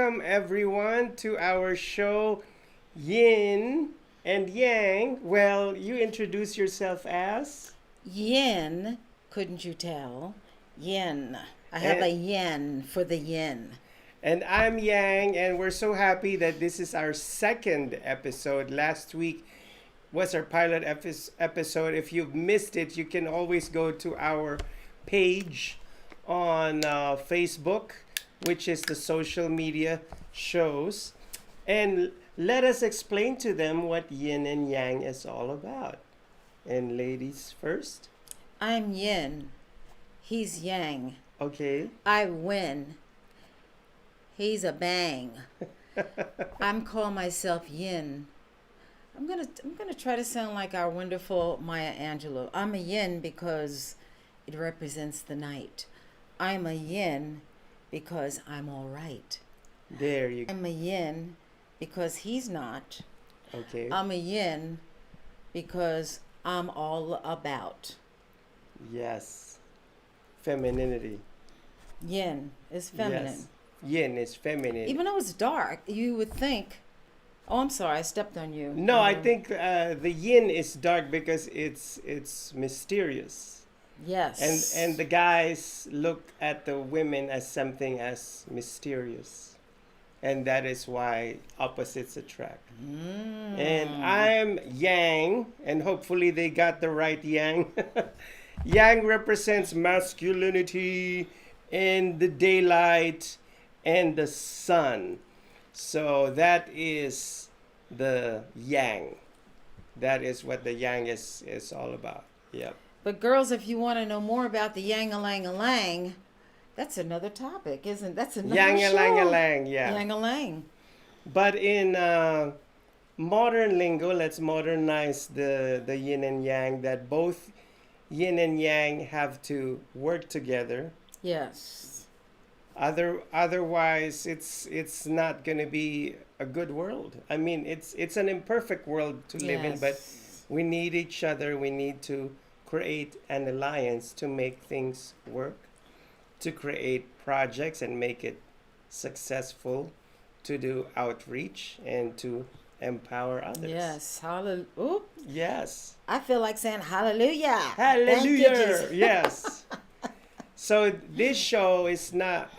welcome everyone to our show, Yin and Yang. Well, you introduce yourself as? Yin, couldn't you tell? Yin. I have a And, yen for the yin. and I'm Yang, and we're so happy that this is our second episode. Last week was our pilot episode. If you've missed it, you can always go to our page on Facebook, which is the social media shows, and let us explain to them what yin and yang is all about. And ladies first. I'm yin. He's yang. Okay. I win. He's a bang. I'm calling myself yin. I'm gonna try to sound like our wonderful Maya Angelou. I'm a yin because it represents the night. I'm a yin because I'm all right. There you go. I'm a yin because he's not. Okay. I'm a yin because I'm all about. Yes. Femininity. Yin is feminine. Yes. Yin is feminine. Even though it's dark, you would think. Oh, I'm sorry, I stepped on you. No, I think the yin is dark because it's mysterious. Yes. And the guys look at the women as something as mysterious. And that is why opposites attract. And I'm yang, and hopefully they got the right yang. Yang represents masculinity in the daylight and the sun. So that is the yang. That is what the yang is all about. Yep. But girls, if you want to know more about the yang-a-lang-a-lang, that's another topic, isn't that's another Yang a show. lang a lang, yeah. Yang-a-lang. But in modern lingo, let's modernize the yin and yang, that both yin and yang have to work together. Yes. Otherwise, it's not going to be a good world. I mean, it's an imperfect world to live in, but we need each other. We need to create an alliance to make things work, to create projects and make it successful, to do outreach and to empower others. Yes. Hallelujah. Yes. I feel like saying hallelujah. Hallelujah. Thank you, Jesus. Yes. So this show is not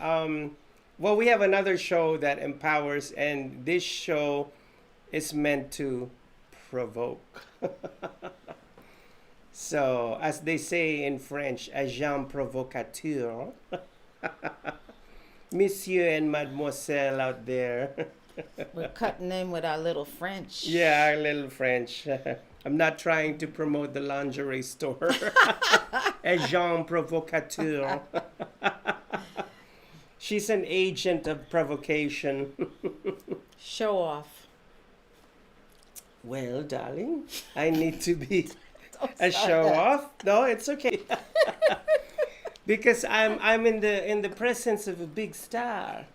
well, we have another show that empowers, and this show is meant to provoke. So, as they say in French, agent provocateur. Monsieur and mademoiselle out there. We're cutting in with our little French. Yeah, our little French. I'm not trying to promote the lingerie store. Agent provocateur. She's an agent of provocation. Show off. Well, darling, I need to be Don't a start show that. off. No, it's okay. Because I'm in the presence of a big star,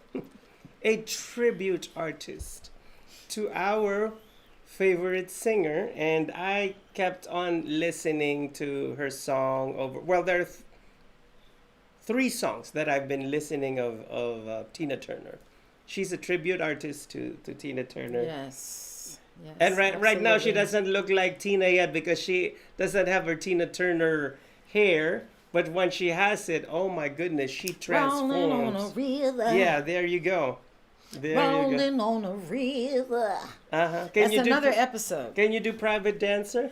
a tribute artist to our favorite singer, and I kept on listening to her song over. Well, there are three songs that I've been listening of Tina Turner. She's a tribute artist to Tina Turner. Yes. Yes. And right now she absolutely. doesn't look like Tina yet because she doesn't have her Tina Turner hair. But when she has it, oh my goodness, she Rolling on a transforms. river. Yeah, there you go. There you go. Rolling on a river. Uh-huh. That's another episode. Can you do private dancer?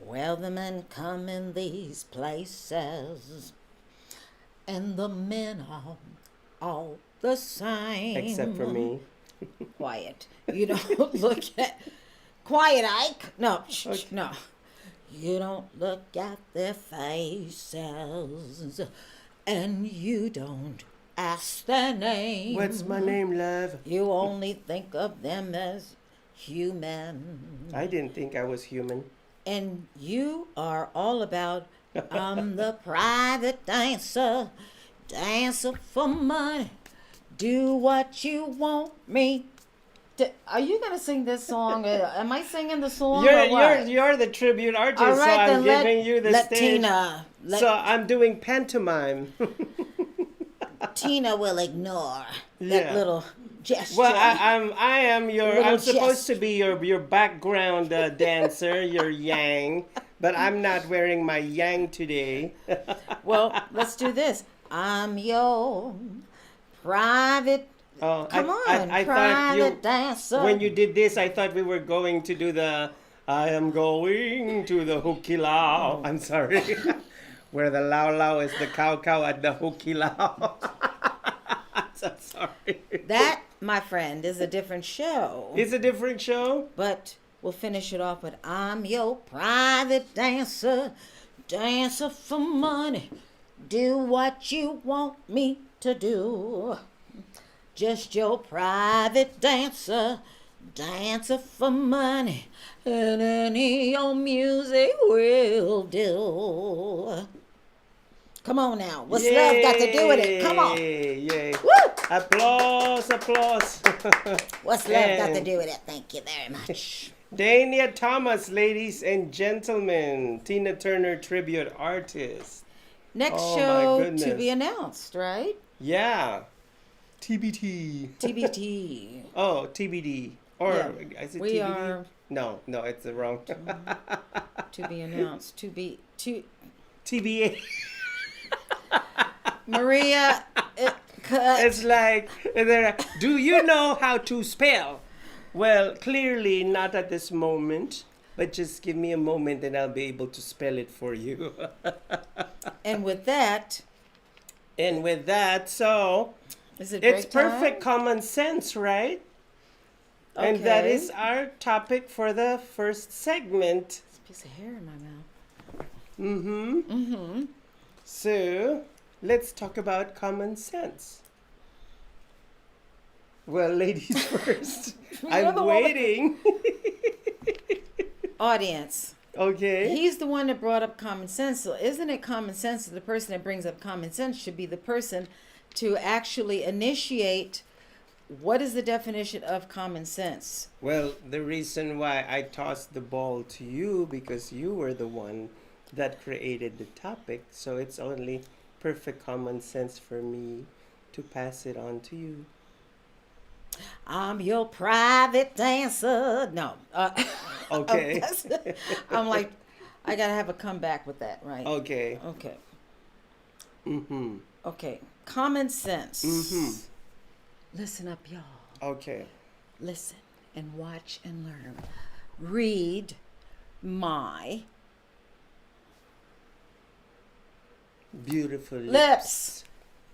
Well, the men come in these places, and the men are all the same. Except for me. Quiet. You don't look at. Quiet, Ike. No, Okay. no. You don't look at their faces, and you don't ask their name. What's my name, love? You only think of them as human. I didn't think I was human. And you are all about, I'm the private dancer, dancer for money, do what you want me. Are you going to sing this song? Am I singing the song or what? You're the tribute artist, All so right, I'm then giving you the let stage. Tina. So I'm doing pantomime. Tina will ignore Yeah. that little gesture. Well, I am your. Little I'm supposed to gesture. be your background dancer, your yang, but I'm not wearing my yang today. Well, let's do this. I'm your private. Oh, Come on, I thought private dancer. when you did this, I thought we were going to do the I am going to the hukilao. I'm sorry. Where the lao lao is the cow cow at the hukilao. So sorry. That, my friend, is a different show. It's a different show? But we'll finish it off with I'm your private dancer, dancer for money. Do what you want me to do. Just your private dancer, dancer for money. And any old music will do. Come on now. What's love got to do with it? Come on. Yay. Woo! Applause, applause. What's love got to And do with it? Thank you very much. Danya Thomas, ladies and gentlemen, Tina Turner tribute artist. Next Oh, my show to goodness. be announced, right? Yeah. TBT. TBT. Oh, TBD. Or Yeah. is it We TBD? are No, it's the wrong. to be announced. To TBA. Maria. Cut. It's like, do you know how to spell? Well, clearly not at this moment, but just give me a moment and I'll be able to spell it for you. And with that, So is it it's break time? perfect common sense, right? And that Okay. is our topic for the first segment. There's a piece of hair in my mouth. Mm-hmm. So let's talk about common sense. Well, ladies first. You're I'm the one with- waiting. Audience. Okay. He's the one that brought up common sense. So isn't it common sense that the person that brings up common sense should be the person to actually initiate what is the definition of common sense? Well, the reason why I tossed the ball to you because you were the one that created the topic, so it's only perfect common sense for me to pass it on to you. I'm your private dancer. No. Okay. I'm like, I gotta have a comeback with that, right? Okay. Okay. Mm-hmm. Okay. Common sense. Mm-hmm. Listen up, y'all. Okay. Listen and watch and learn. Read my Beautiful lips.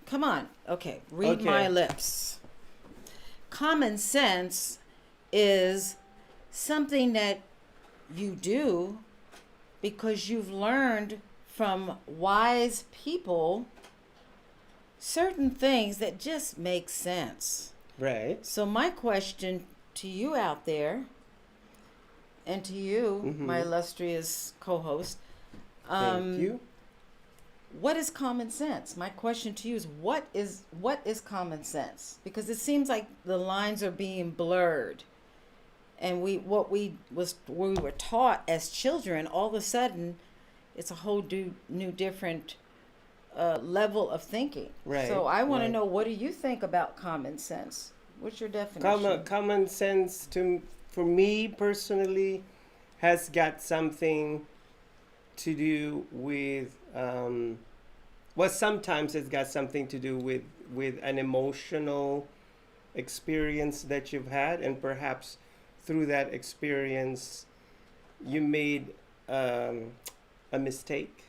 Come on. Okay. Read Okay. my lips. Common sense is something that you do because you've learned from wise people certain things that just make sense. Right. So my question to you out there and to you, Mm-hmm. my illustrious co-host, Thank you. what is common sense? My question to you is what is common sense? Because it seems like the lines are being blurred. And we were taught as children, all of a sudden it's a whole new different level of thinking. Right, So I want to right. know, what do you think about common sense? What's your definition? Common sense for me personally has got something to do with well, sometimes it's got something to do with an emotional experience that you've had, and perhaps through that experience you made a mistake,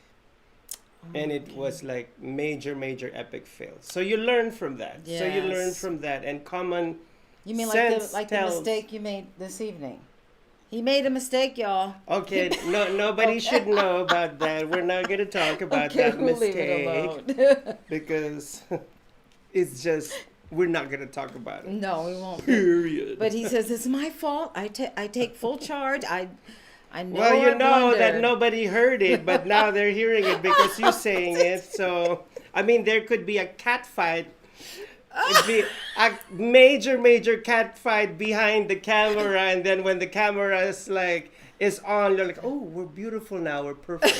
and it was like major epic fail. So you learn from that. So you learn Yes. from that, and common You mean sense like the tells- mistake you made this evening? He made a mistake, y'all. Okay, nobody should know about that. We're not going to talk about Okay, that we'll mistake leave it alone. because it's just we're not going to talk about it. No, we won't. Period. But he says it's my fault. I take full charge. I know. well, you I know that blundered. nobody heard it, but now they're hearing it because you're saying it. So, I mean, there could be a cat fight. It'd be a major cat fight behind the camera, and then when the camera is on, you're like, oh, we're beautiful now, we're perfect.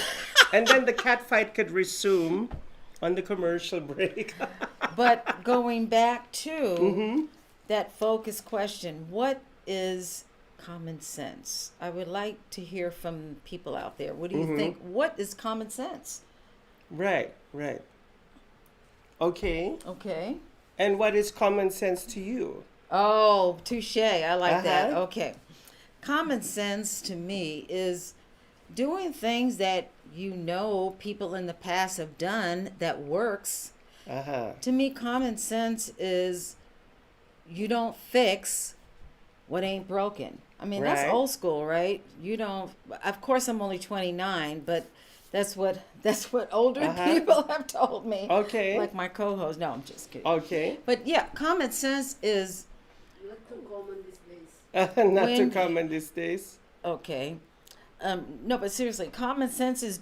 And then the cat fight could resume on the commercial break. But going back to Mm-hmm. that focused question, what is common sense? I would like to hear from people out there. What do you think? What is common sense? Right, right. Okay. Okay. And what is common sense to you? Oh, touche. I like that. Uh-huh. Okay. Common sense to me is doing things that people in the past have done that works. Uh-huh. To me, common sense is you don't fix what ain't broken. I mean, that's Right. old school, right? You don't. Of course, I'm only 29, but that's what older Uh-huh. people have told me. Okay. Like my co-host. No, I'm just kidding. Okay. But yeah, common sense is Not too common these days. Not too When- common these days. okay. No, but seriously, common sense is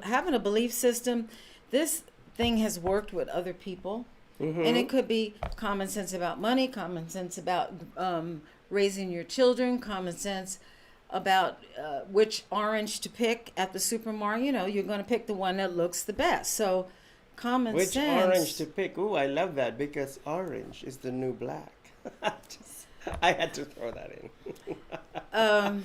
having a belief system. This thing has worked with other people, and it could be common sense about money, common sense about raising your children, common sense about which orange to pick at the supermarket. You're going to pick the one that looks the best. So, common Which sense. orange to pick? Ooh, I love that because orange is the new black. I had to throw that in.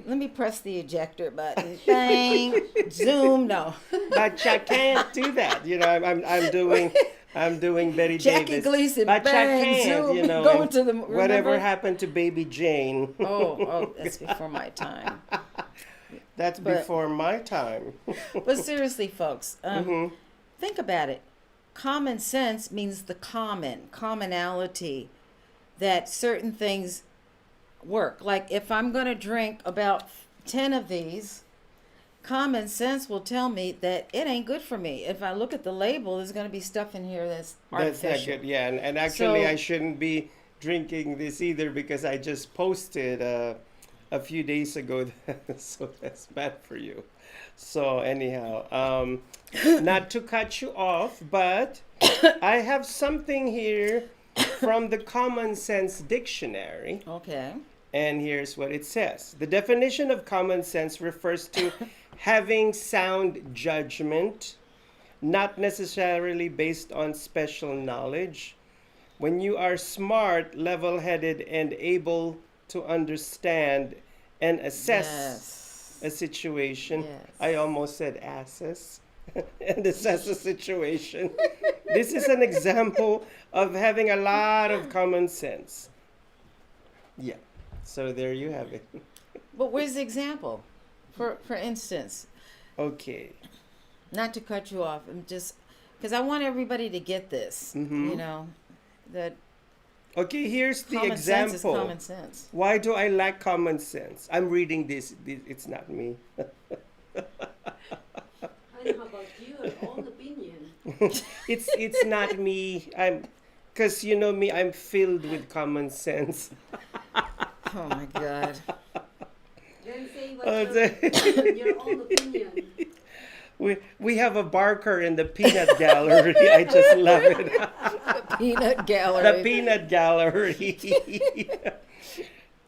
Let me press the ejector button. Bang, zoom. No, But I can't do that. I'm doing Betty Jackie Davis. Gleason. But I Bang, can't, zoom. and Going to the whatever remember? happened to Baby Jane? Oh, that's before my time. That's But- before my time. But seriously, folks, think about it. Common sense means the commonality that certain things work. Like if I'm going to drink about 10 of these, common sense will tell me that it ain't good for me. If I look at the label, there's going to be stuff in here that's That's not artificial. good. Yeah, and actually, So- I shouldn't be drinking this either because I just posted a few days ago. So that's bad for you. So anyhow, not to cut you off, but I have something here from the Common Sense Dictionary. Okay. And here's what it says. The definition of common sense refers to having sound judgment, not necessarily based on special knowledge. When you are smart, level headed, and able to understand and assess Yes. a situation, Yes. I almost said assess, and assess a situation. This is an example of having a lot of common sense. Yeah. So there you have it. But where's the example? For instance, Okay. not to cut you off, I'm just because I want everybody to get this. That Okay, here's the common sense is example. common sense. Why do I lack common sense? I'm reading this. It's not me. And how about your own opinion? It's not me. Because you know me, I'm filled with common sense. Oh my God. Then say Oh, what's your own opinion. We have a barker in the peanut gallery. I just love it. Peanut gallery. The peanut gallery.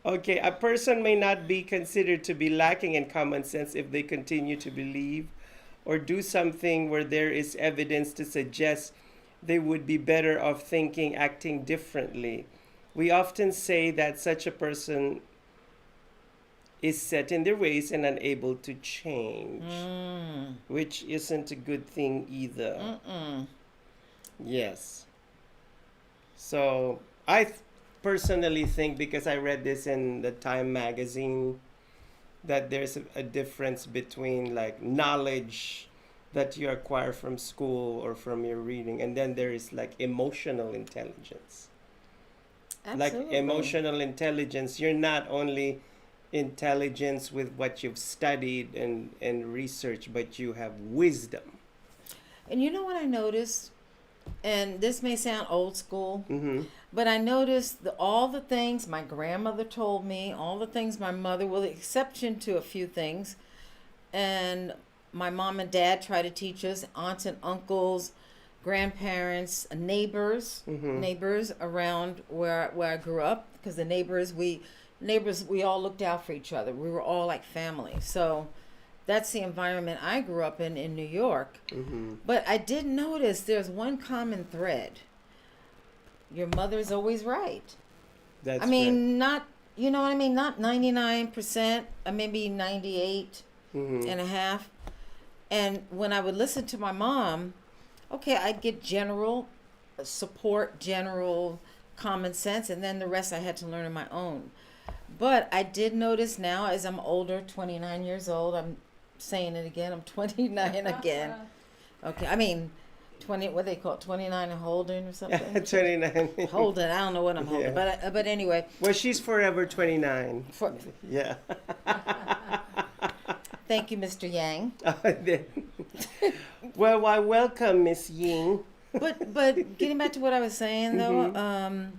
Okay, a person may not be considered to be lacking in common sense if they continue to believe or do something where there is evidence to suggest they would be better off thinking, acting differently. We often say that such a person is set in their ways and unable to change, which isn't a good thing either. Yes. So personally think, because I read this in the Time magazine, that there's a difference between like knowledge that you acquire from school or from your reading, and then there is like emotional intelligence. Like Absolutely. emotional intelligence, you're not only intelligence with what you've studied and researched, but you have wisdom. And you know what I noticed? And this may sound old school, Mm-hmm. but I noticed all the things my grandmother told me, all the things my mother, with the exception to a few things, and my mom and dad try to teach us, aunts and uncles, grandparents, neighbors around where I grew up, because the neighbors we all looked out for each other. We were all like family. So that's the environment I grew up in New York. But I did notice there's one common thread. your mother's always right. That's I mean, not, you know what I mean? Not 99%, maybe 98 and a half. And when I would listen to my mom, okay, I'd get general support, general common sense, and then the rest I had to learn on my own. But I did notice now, as I'm older, 29 years old, I'm saying it again, I'm 29 again. Okay, I mean, 20, what they call it, 29 and holding or something? 29. Holding, I don't know what I'm holding, but anyway. Well, she's forever 29. Yeah. Thank you, Mr. Yang. Well, I welcome Miss Ying. But getting back to what I was saying though,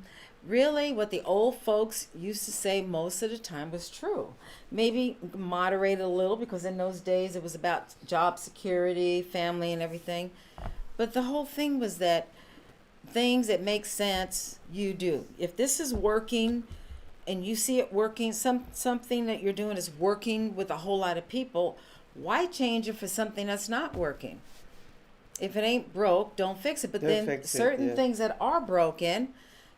really what the old folks used to say most of the time was true. Maybe moderated a little because in those days it was about job security, family and everything. But the whole thing was that things that make sense, you do. If this is working and you see it working, something that you're doing is working with a whole lot of people, why change it for something that's not working? If it ain't broke, don't fix it. But then certain things that are broken,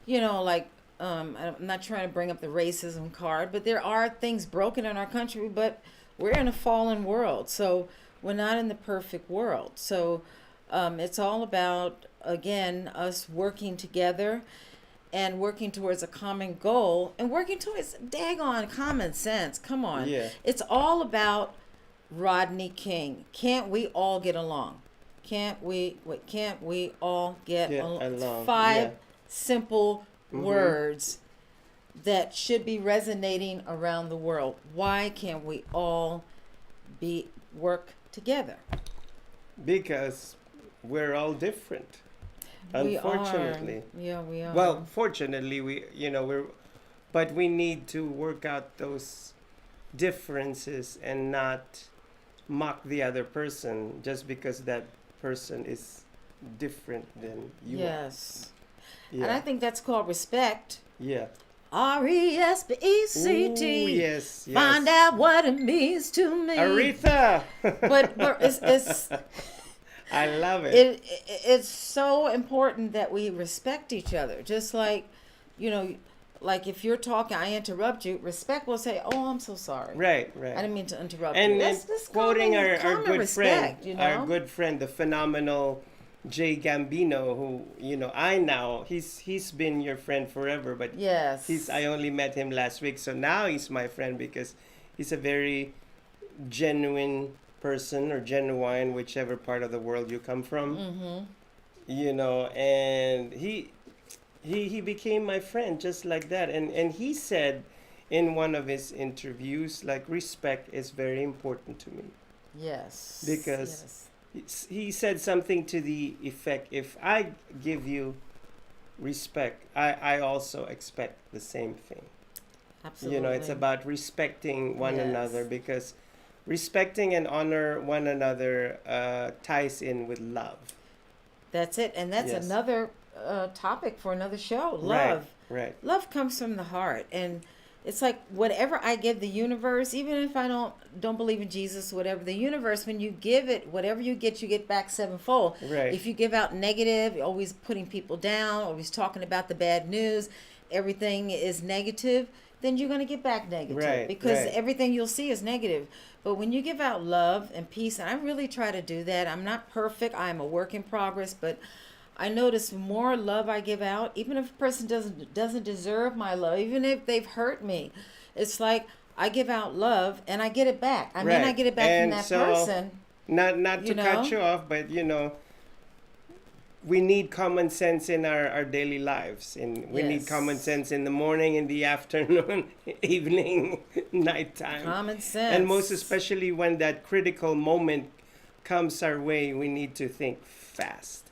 you know, like, I'm not trying to bring up the racism card, but there are things broken in our country, but we're in a fallen world. So we're not in the perfect world. So it's all about, again, us working together and working towards a common goal and working towards daggone common sense. Come on. Yeah. It's all about Rodney King. Can't we all get along? Can't we all get along? It's 5 simple words that should be resonating around the world. Why can't we all work together? Because we're all different. Unfortunately. We are. Well, fortunately, but we need to work out those differences and not mock the other person just because that person is different than you are. Yes. Yeah. And I think that's called respect. Yeah. RESPECT. Ooh, yes. Find out what it means to me. Aretha. but it's I love it. It's so important that we respect each other. Just like, like if you're talking, I interrupt you, respect will say, "Oh, I'm so sorry." Right. I didn't mean to interrupt and, you. And quoting our good respect, friend, our good friend, the phenomenal Jay Gambino, who, I now, he's been your friend forever, but yes, I only met him last week, so now he's my friend because he's a very genuine person, or genuine, whichever part of the world you come from. And he became my friend just like that, and he said in one of his interviews, like, respect is very important to me. Yes. Because he said something to the effect, if I give you respect, I also expect the same thing. Absolutely. It's about respecting one another, because respecting and honor one another ties in with love. That's it. And that's another topic for another show. Love. Right. Love comes from the heart. And it's like whatever I give the universe, even if I don't believe in Jesus, whatever, the universe, when you give it, whatever you get back sevenfold. Right. If you give out negative, always putting people down, always talking about the bad news, everything is negative, then you're going to get back negative. Right. Because everything you'll see is negative. But when you give out love and peace, and I really try to do that. I'm not perfect. I'm a work in progress, but I notice the more love I give out, even if a person doesn't deserve my love, even if they've hurt me, it's like I give out love and I get it back. I mean, I get it back from that person. Not to cut you off, but we need common sense in our daily lives, and we need common sense in the morning, in the afternoon, evening, nighttime. Common sense. And most especially when that critical moment comes our way, we need to think fast.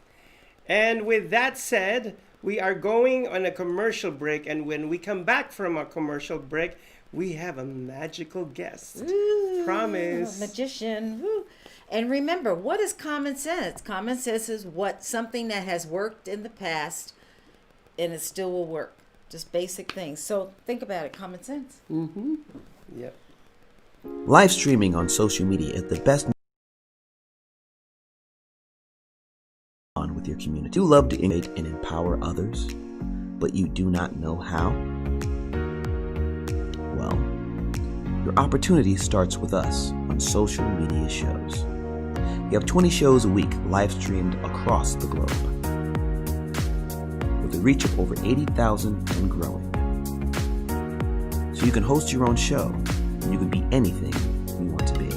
And with that said, we are going on a commercial break, and when we come back from our commercial break, we have a magical guest. Ooh, promise. Magician. Woo. And remember, what is common sense? Common sense is something that has worked in the past and it still will work. Just basic things. So think about it, common sense. Mm-hmm. Yep. Live streaming on social media is the best on with your community. Do you love to innovate and empower others? but you do not know how? Well, your opportunity starts with us on social media shows. We have 20 shows a week live streamed across the globe, with a reach of over 80,000 and growing. So you can host your own show, and you can be anything you want to be.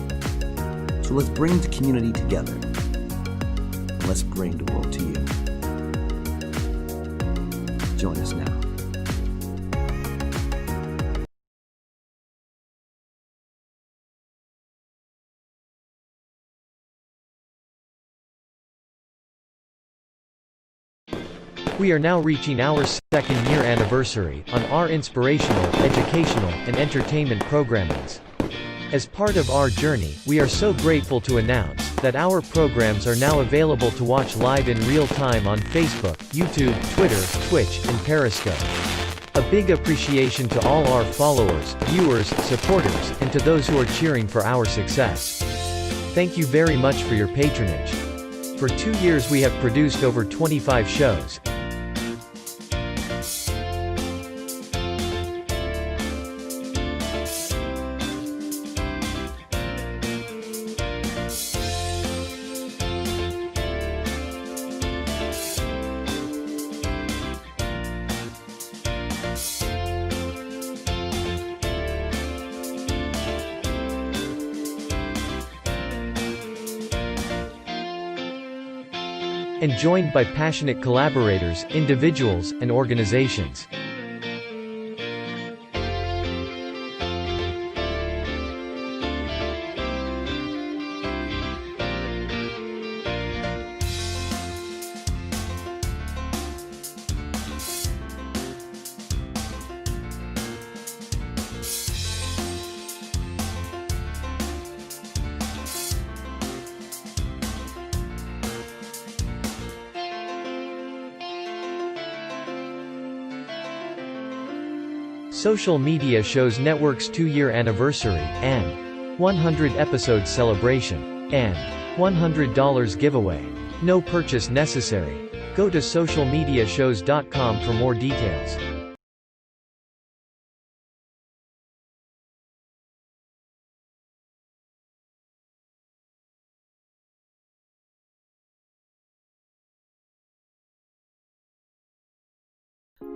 So let's bring the community together, and let's bring the world to you. Join us now. We are now reaching our second-year anniversary on our inspirational, educational, and entertainment programmings. As part of our journey, we are so grateful to announce that our programs are now available to watch live in real time on Facebook, YouTube, Twitter, Twitch, and Periscope. A big appreciation to all our followers, viewers, supporters, and to those who are cheering for our success. Thank you very much for your patronage. For 2 years we have produced over 25 shows. And joined by passionate collaborators, individuals, and organizations. Social Media Shows Network's 2-year anniversary, and 100 episode celebration, and $100 giveaway. No purchase necessary. Go to socialmediashows.com for more details.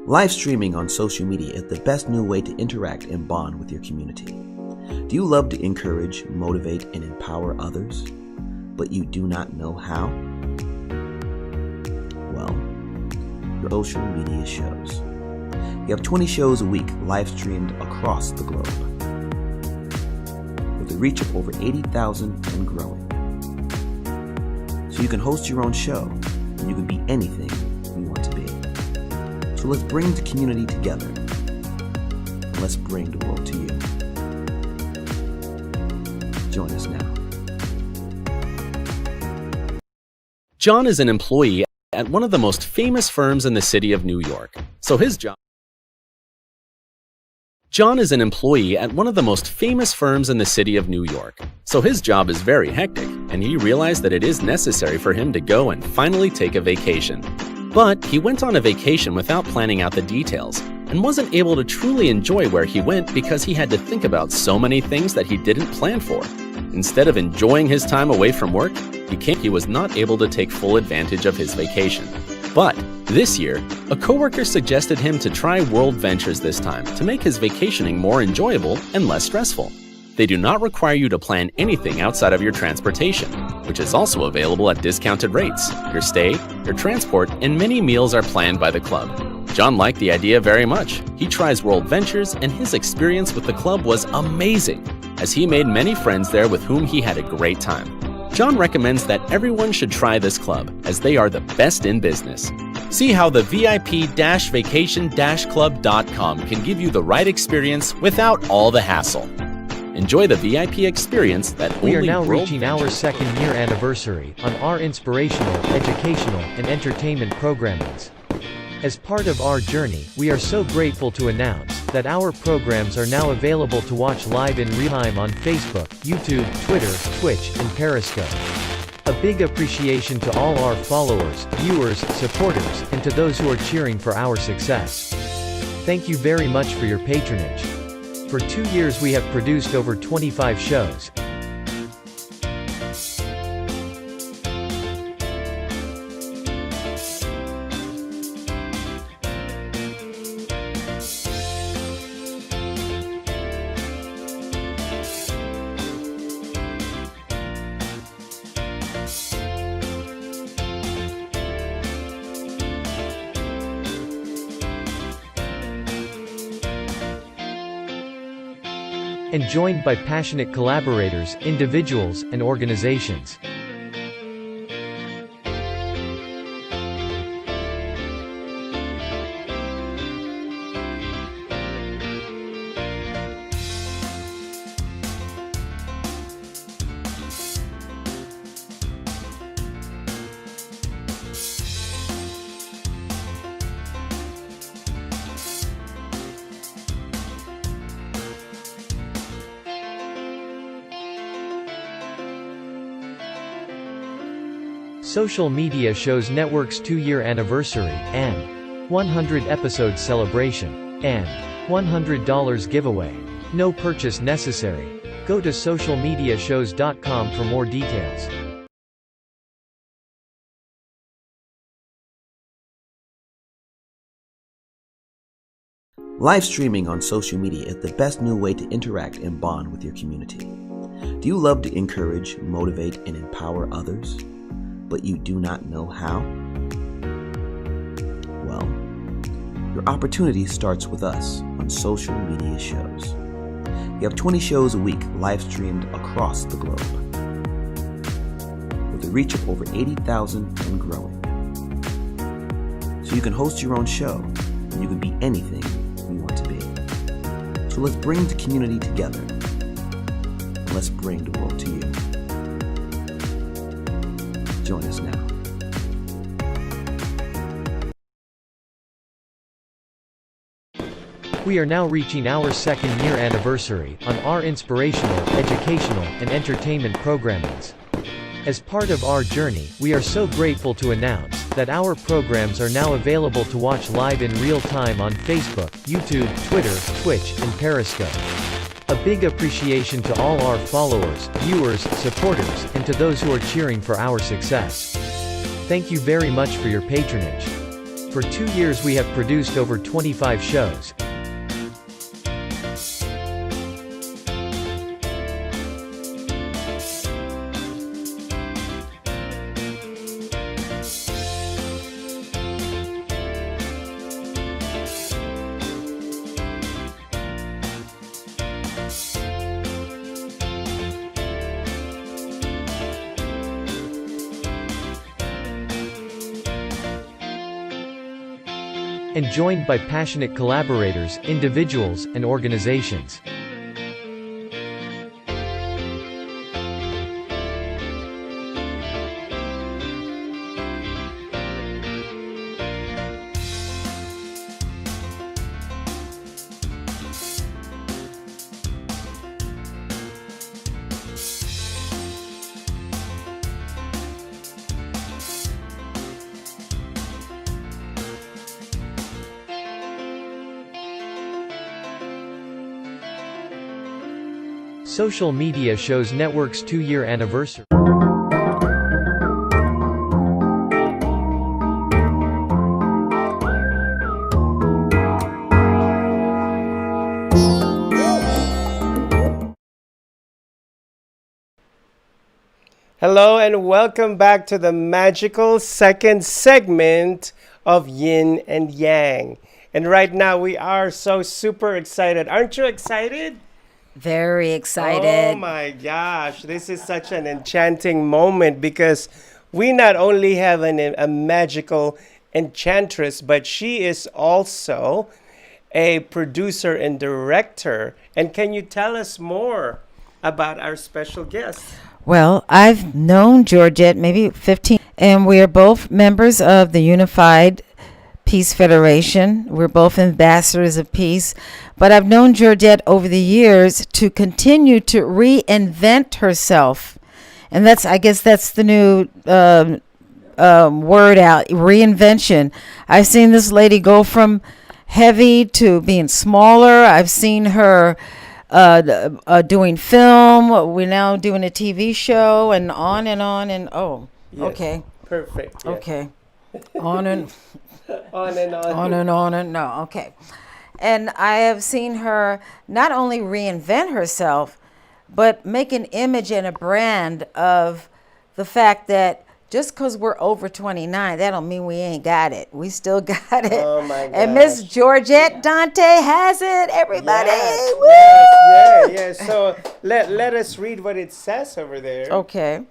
Live streaming on social media is the best new way to interact and bond with your community. Do you love to encourage, motivate, and empower others, but you do not know how? Well, your social media shows. We have 20 shows a week live streamed across the globe, with a reach of over 80,000 and growing. So you can host your own show, and you can be anything you want to be. So let's bring the community together, and let's bring the world to you. Join us now. John is an employee at one of the most famous firms in the city of New York, so his job is very hectic, and he realized that it is necessary for him to go and finally take a vacation. But he went on a vacation without planning out the details, and wasn't able to truly enjoy where he went because he had to think about so many things that he didn't plan for. Instead of enjoying his time away from work, he was not able to take full advantage of his vacation. But this year, a coworker suggested him to try World Ventures this time to make his vacationing more enjoyable and less stressful. They do not require you to plan anything outside of your transportation, which is also available at discounted rates. Your stay, your transport, and many meals are planned by the club. John liked the idea very much. He tries World Ventures, and his experience with the club was amazing, as he made many friends there with whom he had a great time. John recommends that everyone should try this club, as they are the best in business. See how the VIP-vacation-club.com can give you the right experience without all the hassle. Enjoy the VIP experience that We are only now World reaching our Ventures. second-year anniversary on our inspirational, educational, and entertainment programmings. As part of our journey, we are so grateful to announce that our programs are now available to watch live in real time on Facebook, YouTube, Twitter, Twitch, and Periscope. A big appreciation to all our followers, viewers, supporters, and to those who are cheering for our success. Thank you very much for your patronage. For 2 years we have produced over 25 shows. And joined by passionate collaborators, individuals, and organizations. Social media shows network's 2-year anniversary, and 100 episode celebration, and $100 giveaway. No purchase necessary. Go to socialmediashows.com for more details. Live streaming on social media is the best new way to interact and bond with your community. Do you love to encourage, motivate, and empower others, but you do not know how? Well, your opportunity starts with us on social media shows. We have 20 shows a week live streamed across the globe, with a reach of over 80,000 and growing. So you can host your own show, and you can be anything you want to be. So let's bring the community together, and let's bring the world to you. Join us now. We are now reaching our 2nd year anniversary on our inspirational, educational, and entertainment programmings. As part of our journey, we are so grateful to announce that our programs are now available to watch live in real time on Facebook, YouTube, Twitter, Twitch, and Periscope. A big appreciation to all our followers, viewers, supporters, and to those who are cheering for our success. Thank you very much for your patronage. For 2 years we have produced over 25 shows. And joined by passionate collaborators, individuals, and organizations. Social media shows network's 2-year anniversary. Hello and welcome back to the magical 2nd segment of Yin and Yang. And right now we are so super excited. Aren't you excited? Very excited. Oh my gosh, this is such an enchanting moment because we not only have a magical enchantress, but she is also a producer and director. And can you tell us more about our special guest? Well, I've known Georgette maybe 15, and we are both members of the Unified Peace Federation. We're both ambassadors of peace, but I've known Georgette over the years to continue to reinvent herself And I guess that's the new word out, reinvention. I've seen this lady go from heavy to being smaller. I've seen her doing film. We're now doing a TV show and on and on and Yes. okay. Perfect. Yeah. Okay. On and On and on. on and on and no. Okay. And I have seen her not only reinvent herself, but make an image and a brand of the fact that just because we're over 29, that don't mean we ain't got it. We still got it. Oh my gosh. And Miss Georgette Dante has it, everybody. Yes, Woo! yes, yeah, yeah. So let us read what it says over there. Okay.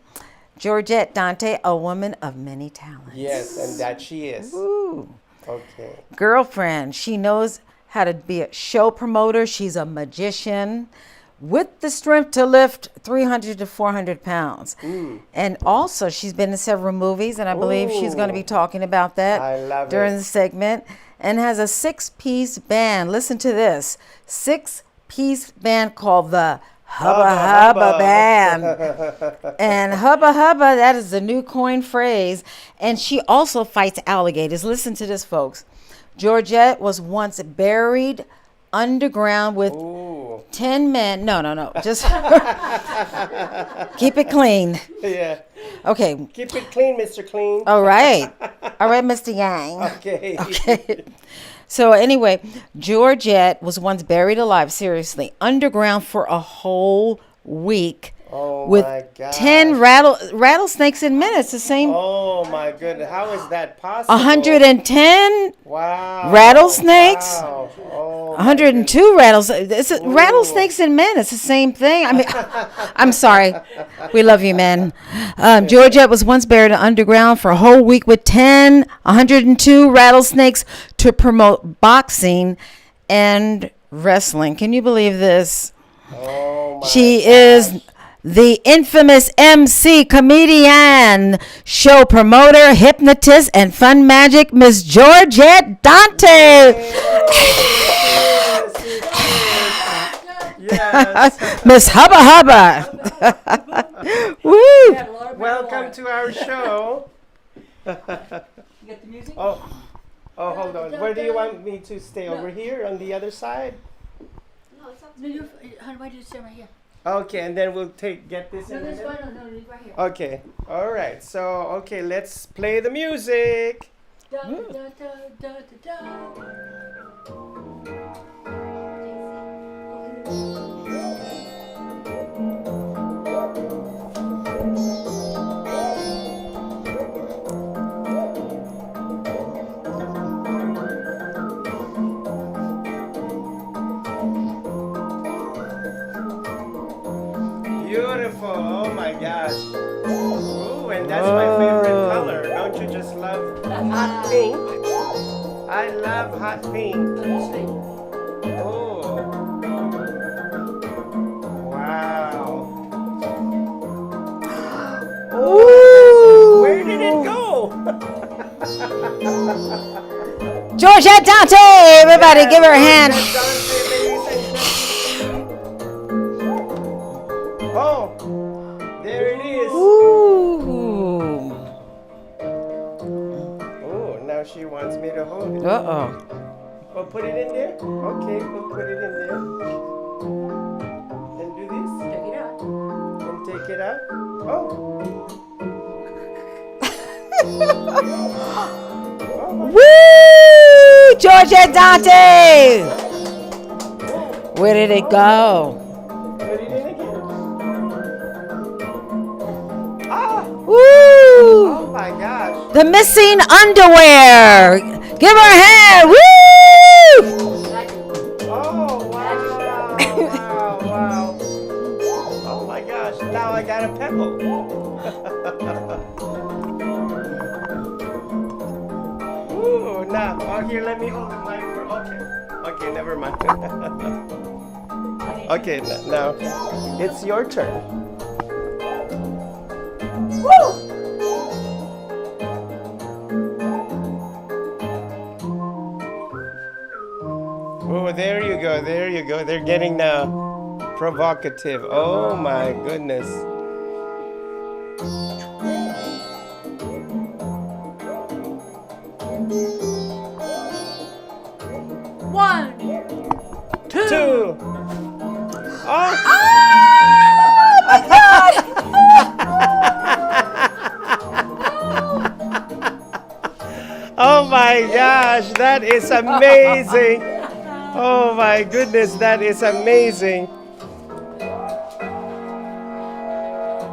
Georgette Dante, a woman of many talents. Yes, and that she is. Ooh. Okay. Girlfriend, she knows how to be a show promoter. She's a magician with the strength to lift 300 to 400 pounds. And also, she's been in several movies, and I believe she's going to be talking about that I love during it. the segment. And has a 6-piece band. Listen to this. 6-piece band called the Hubba Hubba Band. And Hubba Hubba, that is the new coin phrase. And she also fights alligators. Listen to this, folks. Georgette was once buried underground with 10 men. No. Just keep it clean. Yeah. Okay. Keep it clean, Mr. Clean. All right, Mr. Yang. Okay. Okay. So anyway, Georgette was once buried alive, seriously, underground for a whole week Oh with my God. 10 rattlesnakes in minutes. The same Oh my goodness. How is that possible? 110 Wow. rattlesnakes. Wow. Oh, my 102 rattlesnakes. Rattlesnakes in men. It's the same thing. I mean, I'm sorry. We love you, men. Georgette was once buried underground for a whole week with 102 rattlesnakes to promote boxing and wrestling. Can you believe this? Oh my She is the infamous MC, comedian, show promoter, hypnotist, and fun magic, Miss Georgette Dante. Yes. Miss Hubba Hubba. Woo! Welcome to our show. You got the music? Oh, hold on. Where do you want me to stay? Over here on the other side? No, it's up to No, you. how do I do this right here? Okay, and then we'll get this No, in. that's fine. No, leave right here. Okay. All right. So, okay, let's play the music. Da, da, da, da, da, da. Beautiful. Oh my gosh. Ooh, and that's my favorite color. Don't you just love hot pink? I love hot pink. Oh. Wow. Ooh. Where did it go? Georgette Dante. Everybody give her a hand. Oh, there it is. Ooh. Oh, now she wants me to hold it. Uh-oh. Oh, put it in there? Okay, we'll put it in there. And do this. Check it out. And take it out. Oh. Oh my. Woo! Georgette Dante. Where did it go? Put it in again. Ah! Woo! Oh my gosh. The missing underwear. Give her a hand. Woo! Oh, wow. Wow, wow. Oh my gosh. Now I got a pebble. Ooh, now. Oh, here, let me hold the mic for. Okay. Okay, never mind. Okay, now it's your turn. Woo! Oh, there you go. There you go. They're getting now provocative. Oh my goodness. One, two. Two. Oh. Oh my gosh, that is amazing. Oh my goodness, that is amazing.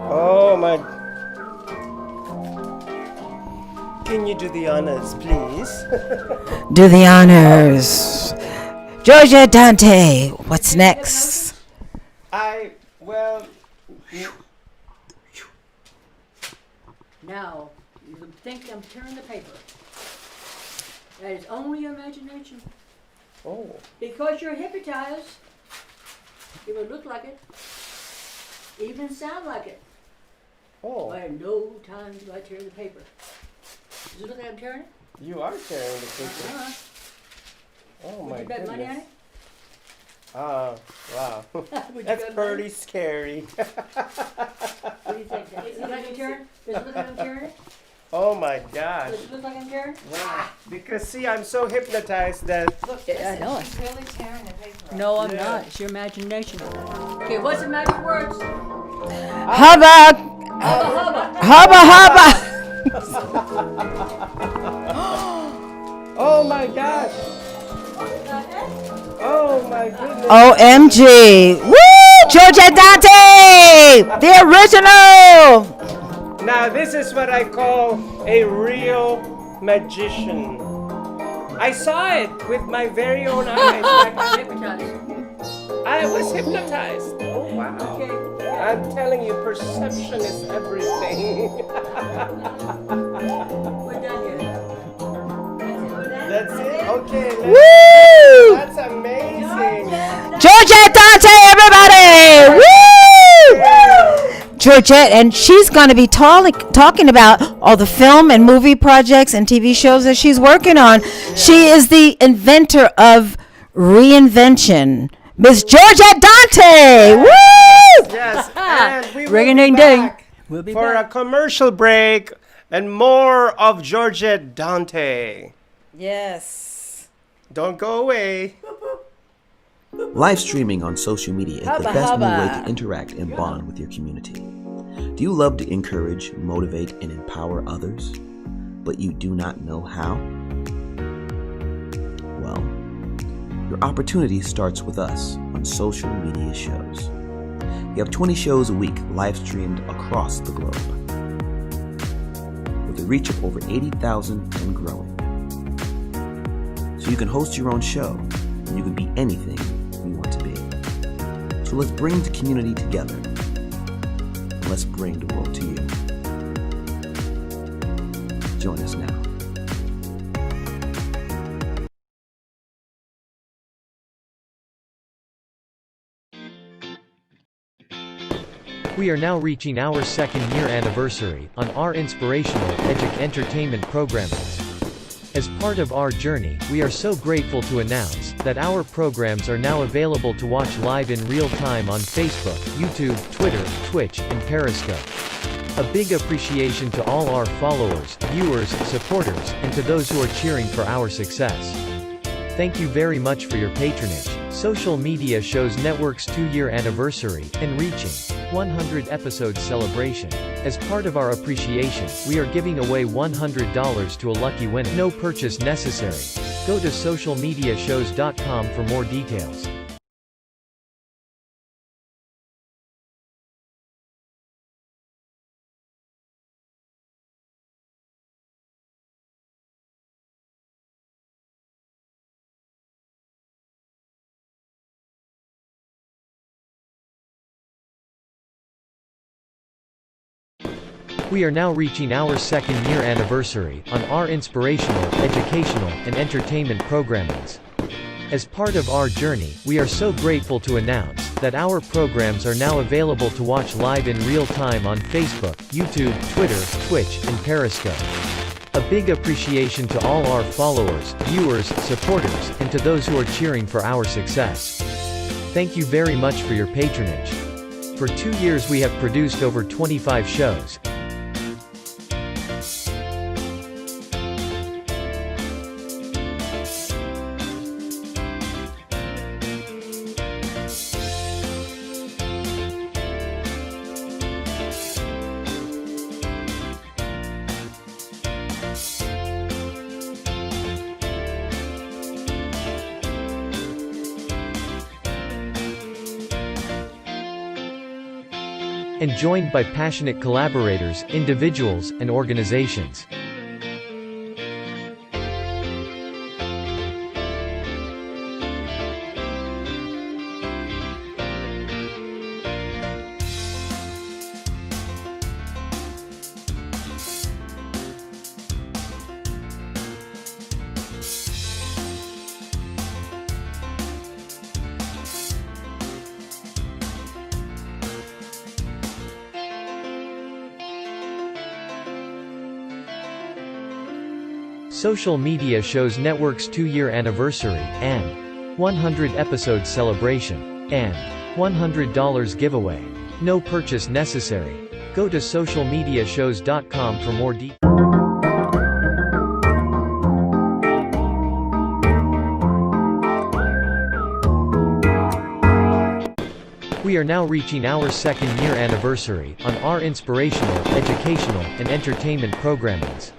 Oh my. Can you do the honors, please? Do the honors. Georgette Dante, what's next? Now, you think I'm tearing the paper. That is only your imagination. Oh. Because you're hypnotized, it would look like it, even sound like it. Oh. But at no time do I tear the paper. Does it look like I'm tearing it? You are tearing the paper. Uh-huh. Oh Would my you bet money on goodness. it? Wow. Would you That's bet pretty money? scary. What do you think? Does it look like I'm tearing it? Does it look like I'm tearing it? Oh my gosh. Does it look like I'm tearing it? Wow. Because see, I'm so hypnotized that Yeah, I know it. She's really tearing the paper. No, I'm Yeah. not. It's your imagination. Okay, what's the magic words? Hubba, Hubba, hubba. hubba, hubba. oh my gosh. Oh my goodness. OMG. Woo! Georgette Dante, the original. Now this is what I call a real magician. I saw it with my very own eyes. I'm hypnotized. I was hypnotized. Oh wow. Okay. I'm telling you, perception is everything. We're done here. That's it? Okay. Woo! That's amazing. Georgette Dante, everybody! Woo! Georgette, and she's going to be talking about all the film and movie projects and TV shows that she's working on. She is the inventor of reinvention, Miss Georgette Dante. Woo! Yes, and we will Ring-a-ding-ding. be back We'll be for back. a commercial break and more of Georgette Dante. Yes. Don't go away. Live streaming on social media is the Hubba, best new way hubba. to interact and bond with your community. Do you love to encourage, motivate, and empower others, but you do not know how? Well, your opportunity starts with us on social media shows. We have 20 shows a week live streamed across the globe, with a reach of over 80,000 and growing. So you can host your own show, and you can be anything you want to be. So let's bring the community together, and let's bring the world to you. Join us now. We are now reaching our second year anniversary on our inspirational entertainment programmings. As part of our journey, we are so grateful to announce that our programs are now available to watch live in real time on Facebook, YouTube, Twitter, Twitch, and Periscope. A big appreciation to all our followers, viewers, supporters, and to those who are cheering for our success. Thank you very much for your patronage. Social Media Shows Network's 2-year anniversary and reaching 100 episodes celebration. As part of our appreciation, we are giving away $100 to a lucky winner. No purchase necessary. Go to socialmediashows.com for more details. We are now reaching our second year anniversary on our inspirational, educational, and entertainment programmings. As part of our journey, we are so grateful to announce that our programs are now available to watch live in real time on Facebook, YouTube, Twitter, Twitch, and Periscope. A big appreciation to all our followers, viewers, supporters, and to those who are cheering for our success. Thank you very much for your patronage. For 2 years we have produced over 25 shows, and joined by passionate collaborators, individuals, and organizations. Social media shows network's 2-year anniversary, and 100 episode celebration, and $100 giveaway. No purchase necessary. Go to socialmediashows.com for more details. We are now reaching our 2nd year anniversary on our inspirational, educational, and entertainment programmings.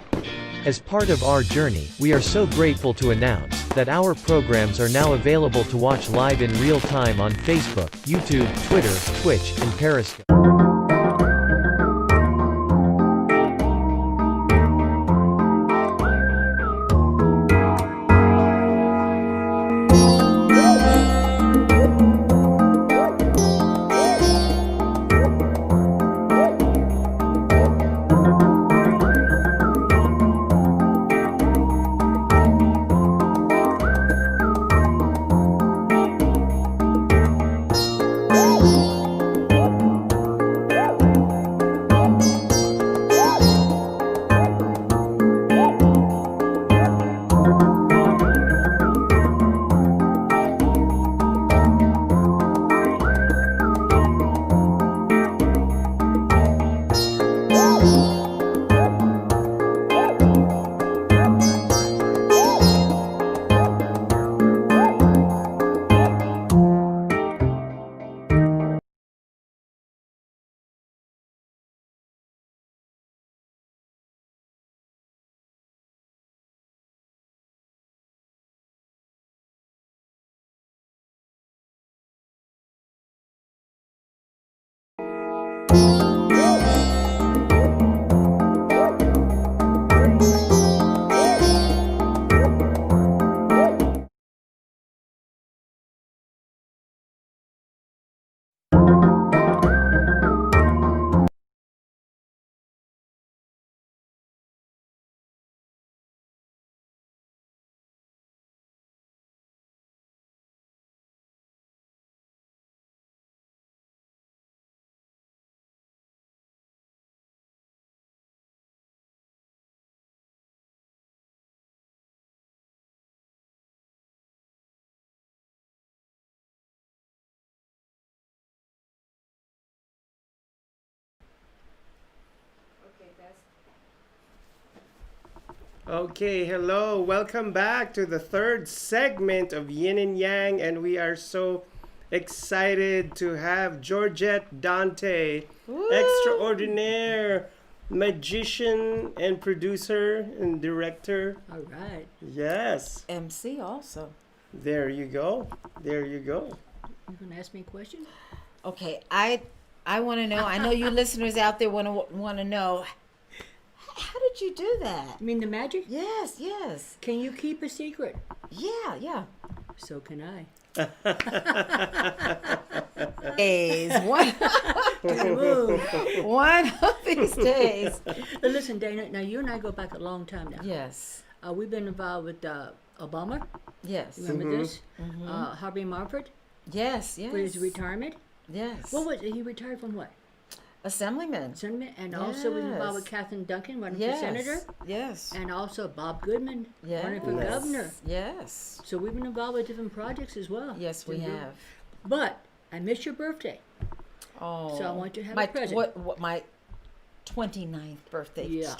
As part of our journey, we are so grateful to announce that our programs are now available to watch live in real time on Facebook, YouTube, Twitter, Twitch, and Periscope. Okay, hello. Welcome back to the 3rd segment of Yin and Yang, and we are so excited to have Georgette Dante, extraordinaire magician and producer and director. All right. Yes. MC also. There you go. There you go. You gonna ask me a question? Okay, I want to know. I know you listeners out there want to know. How did you do that? You mean the magic? Yes, yes. Can you keep a secret? Yeah, yeah. So can I. Days. One of these days. Listen, Dana, now you and I go back a long time now. Yes. We've been involved with Obama. Yes. Remember this? Harvey Marford Yes, yes. for his retirement. Yes. What was it? He retired from what? Assemblyman. Senator, and also was involved with Catherine Duncan running for senator. Yes. And also Bob Goodman running for Yes. governor. Yes. So we've been involved with different projects as well. Yes, we have. But I missed your birthday. Oh. So I want you to have my, a present. What my 29th birthday. Yeah.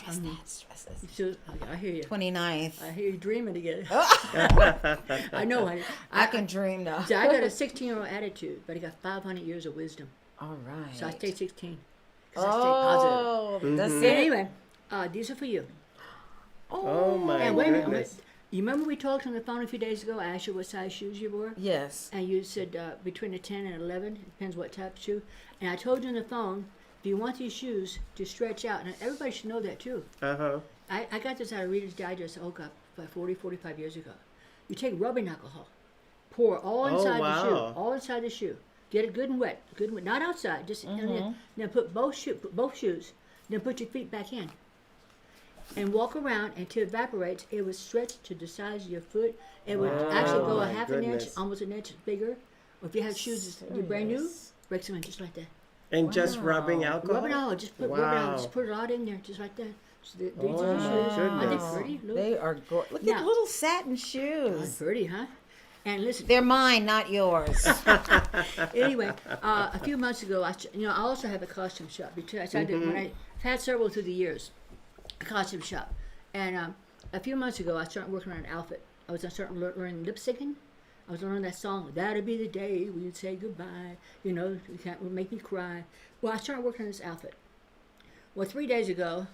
Stresses. So, I hear you. 29th. I hear you dreaming again. I know, honey. I can dream now. See, I got a 16-year-old attitude, but I got 500 years of wisdom. All right. So I stay 16. Because I stay positive. That's it. Anyway, these are for you. Oh my And wait a minute. goodness. You remember we talked on the phone a few days ago? I asked you what size shoes you wore? Yes. And you said between a 10 and 11. It depends what type of shoe. And I told you on the phone if you want these shoes to stretch out, and everybody should know that too. Uh-huh. I got this out of Reader's Digest, about 45 years ago. You take rubbing alcohol, pour all inside the shoe, wow. all inside the shoe. Get it good and wet, not outside, just in there. Then put both shoes, then put your feet back in. And walk around until it evaporates. It would stretch to the size of your foot. It would actually go a my half an inch, goodness. almost an inch bigger. Or if you have shoes you're brand new, break them in just like that. And just rubbing alcohol? Rubbing alcohol, just put rubbing alcohol, just put it all in there, just like that. So these are the shoes. Aren't they pretty? Look. They are gorgeous. Look Yeah. at little satin Oh, shoes. pretty, huh? And listen, They're mine, not yours. anyway, a few months ago, I also have a costume shop because I did when I've had several through the years, a costume shop, and a few months ago I started working on an outfit. I was starting learning lip syncing. I was learning that song. That'll be the day we say goodbye. You can't make me cry. Well, I started working on this outfit. Well, 3 days ago,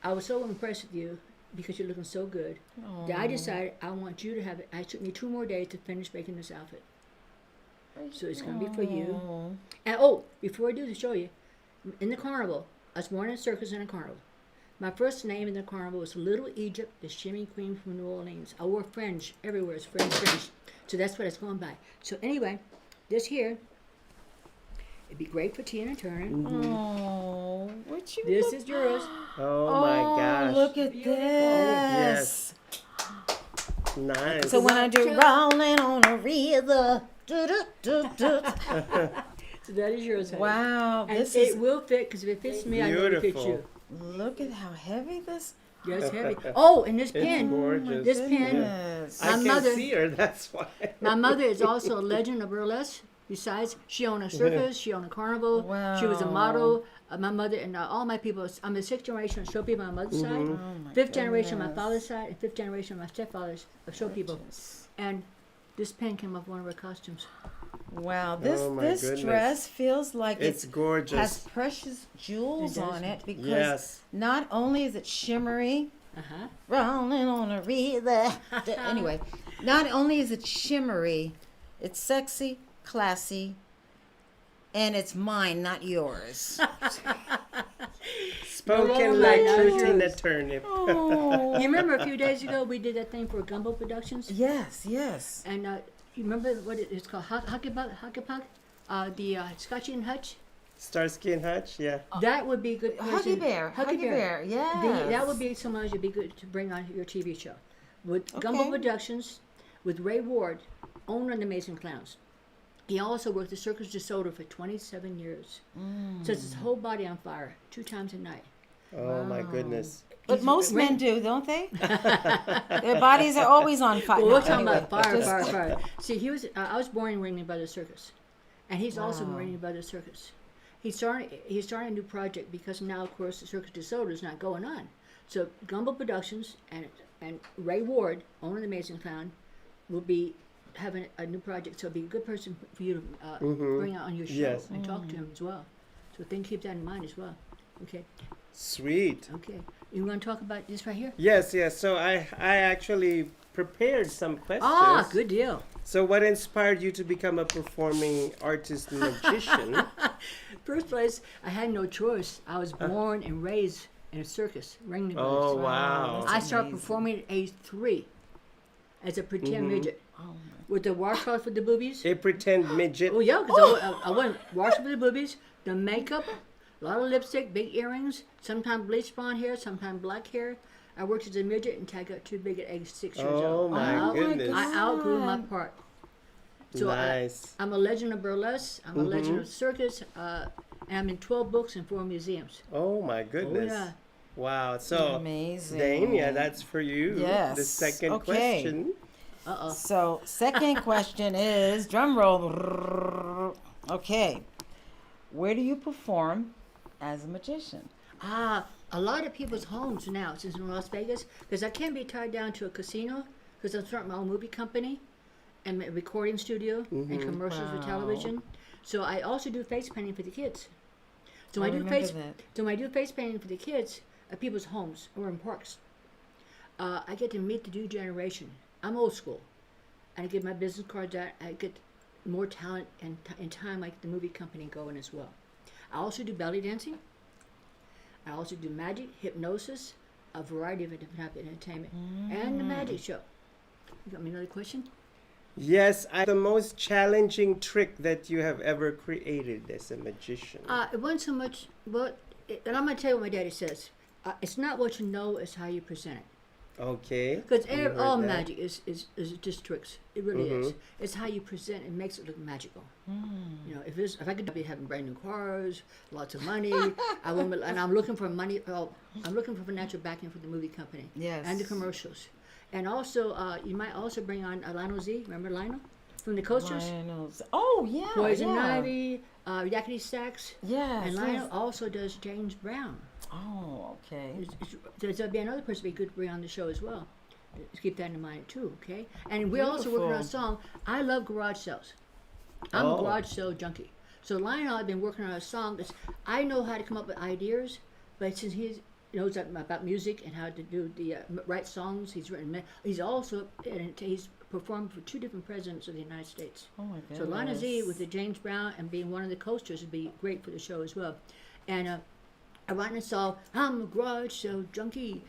I was so impressed with you because you're looking so good. That I decided I want you to have it. It took me 2 more days to finish making this outfit. So it's going to be for you. And before I do to show you, in the carnival, I was born in a circus in a carnival. My first name in the carnival was Little Egypt, the shimmy queen from New Orleans. I wore fringe everywhere. It's fringe. So that's what it's going by. So anyway, this here, it'd be great for Tina Turner. Oh, what you This look- is yours. Oh my gosh. Look at this. Nice. So when I do rolling on a river, do. So that is yours. honey. Wow, And this it is. will fit because if it fits me, I know it fits Beautiful. you. Look at how heavy this. Yeah, it's heavy. Oh, and this It's pen. gorgeous. This pen. Yes. I My can mother- see her, that's why. My mother is also a legend of burlesque. Besides, she owned a circus, she owned a carnival, she was a Wow. model. My mother and all my people, I'm the 6th generation of show people on my mother's side, Oh my 5th generation on my goodness. father's side, and 5th generation of my stepfather's of show people. And this pen came off one of her costumes. Wow, this Oh my this goodness. dress feels like It's it gorgeous. has precious jewels It does. on it because Yes. Uh-huh. not only is it shimmery, Uh huh. rolling on a river. Anyway, not only is it shimmery, it's sexy, classy, and it's mine, not yours. Spoken No, like no, true yours. Tina Turner. Oh. You remember a few days ago we did that thing for Gumbo Productions? Yes, yes. And you remember what it's called? Hockey Puck? The Scotchy and Hutch? Starsky and Hutch, yeah. That would be a good person. Huggy Bear, yes. That would be someone who'd be good to bring on your TV show. With Gumbo Okay. Productions, with Ray Ward, owner of the Amazing Clowns. He also worked the Circus du Soleil for 27 years. Sets his whole body on fire 2 times a night. Oh my goodness. But most men do, don't they? Their bodies are always on fire. Well, No, we're talking anyway, about fire, just- fire. See, I was born in Ringling Brothers Circus, and he's also in Ringling Brothers Circus. He's starting a new project because now, of course, the Circus du Soleil is not going on. So Gumbo Productions and Ray Ward, owner of the Amazing Clown, will be having a new project. So it'll be a good person for you to bring out on your show Yes. and talk to him as well. So keep that in mind as well. Okay. Sweet. Okay. You want to talk about this right here? Yes, yes. So I actually prepared some questions. Ah, good deal. So what inspired you to become a performing artist magician? First place, I had no choice. I was born and raised in a circus, Ringling Brothers. Oh, wow. I started performing at age 3 as a pretend midget. With the washcloth for the boobies. A pretend midget. Oh, yeah, because I went wash for the boobies, the makeup, a lot of lipstick, big earrings, sometimes bleach blonde hair, sometimes black hair. I worked as a midget until I got too big at age 6 years Oh old. my goodness. I outgrew my part. So Nice. I'm a legend of burlesque. I'm a legend of circus. And I'm in 12 books and 4 museums. Oh my goodness. yeah. Wow. So Amazing. Danya, that's for you. Yes. The second Okay. question. Uh-oh. So, second question is drum roll. Okay. Where do you perform as a magician? A lot of people's homes now, since in Las Vegas, because I can't be tied down to a casino, because I'm starting my own movie company and a recording studio and commercials for television. So I also do face painting for the kids. So I I do remember face. that. So when I do face painting for the kids at people's homes or in parks, I get to meet the new generation. I'm old school, and I get my business cards out. I get more talent and time, like the movie company going as well. I also do belly dancing. I also do magic, hypnosis, a variety of different type of entertainment, and the magic show. You got me another question? Yes, the most challenging trick that you have ever created as a magician. It wasn't so much and I'm going to tell you what my daddy says. It's not what you know, it's how you present it. Okay. Because You heard all that. magic is just tricks. It really is. It's how you present it makes it look magical. You know, if I could be having brand new cars, lots of money, and I'm looking for money. Well, I'm looking for financial backing for the movie company. Yes. And the commercials, and also you might also bring on Lionel Z. Remember Lionel from the Coasters? Lionel's. Oh yeah. Poison yeah. Ivy, Yakety Sax. Yes. And Lionel yes. also does James Brown. Oh, okay. There'll be another person we could bring on the show as well. Let's keep that in mind too, okay? And we're also working on a song. I love garage sales. I'm a garage sale junkie. So Lionel and I have been working on a song that's, I know how to come up with ideas, but since he knows about music and how to do the write songs, he's written. He's also he's performed for 2 different presidents of the United States. Oh my goodness. So Lionel Z with the James Brown and being one of the coasters would be great for the show as well. And I write a song, I'm a garage sale junkie,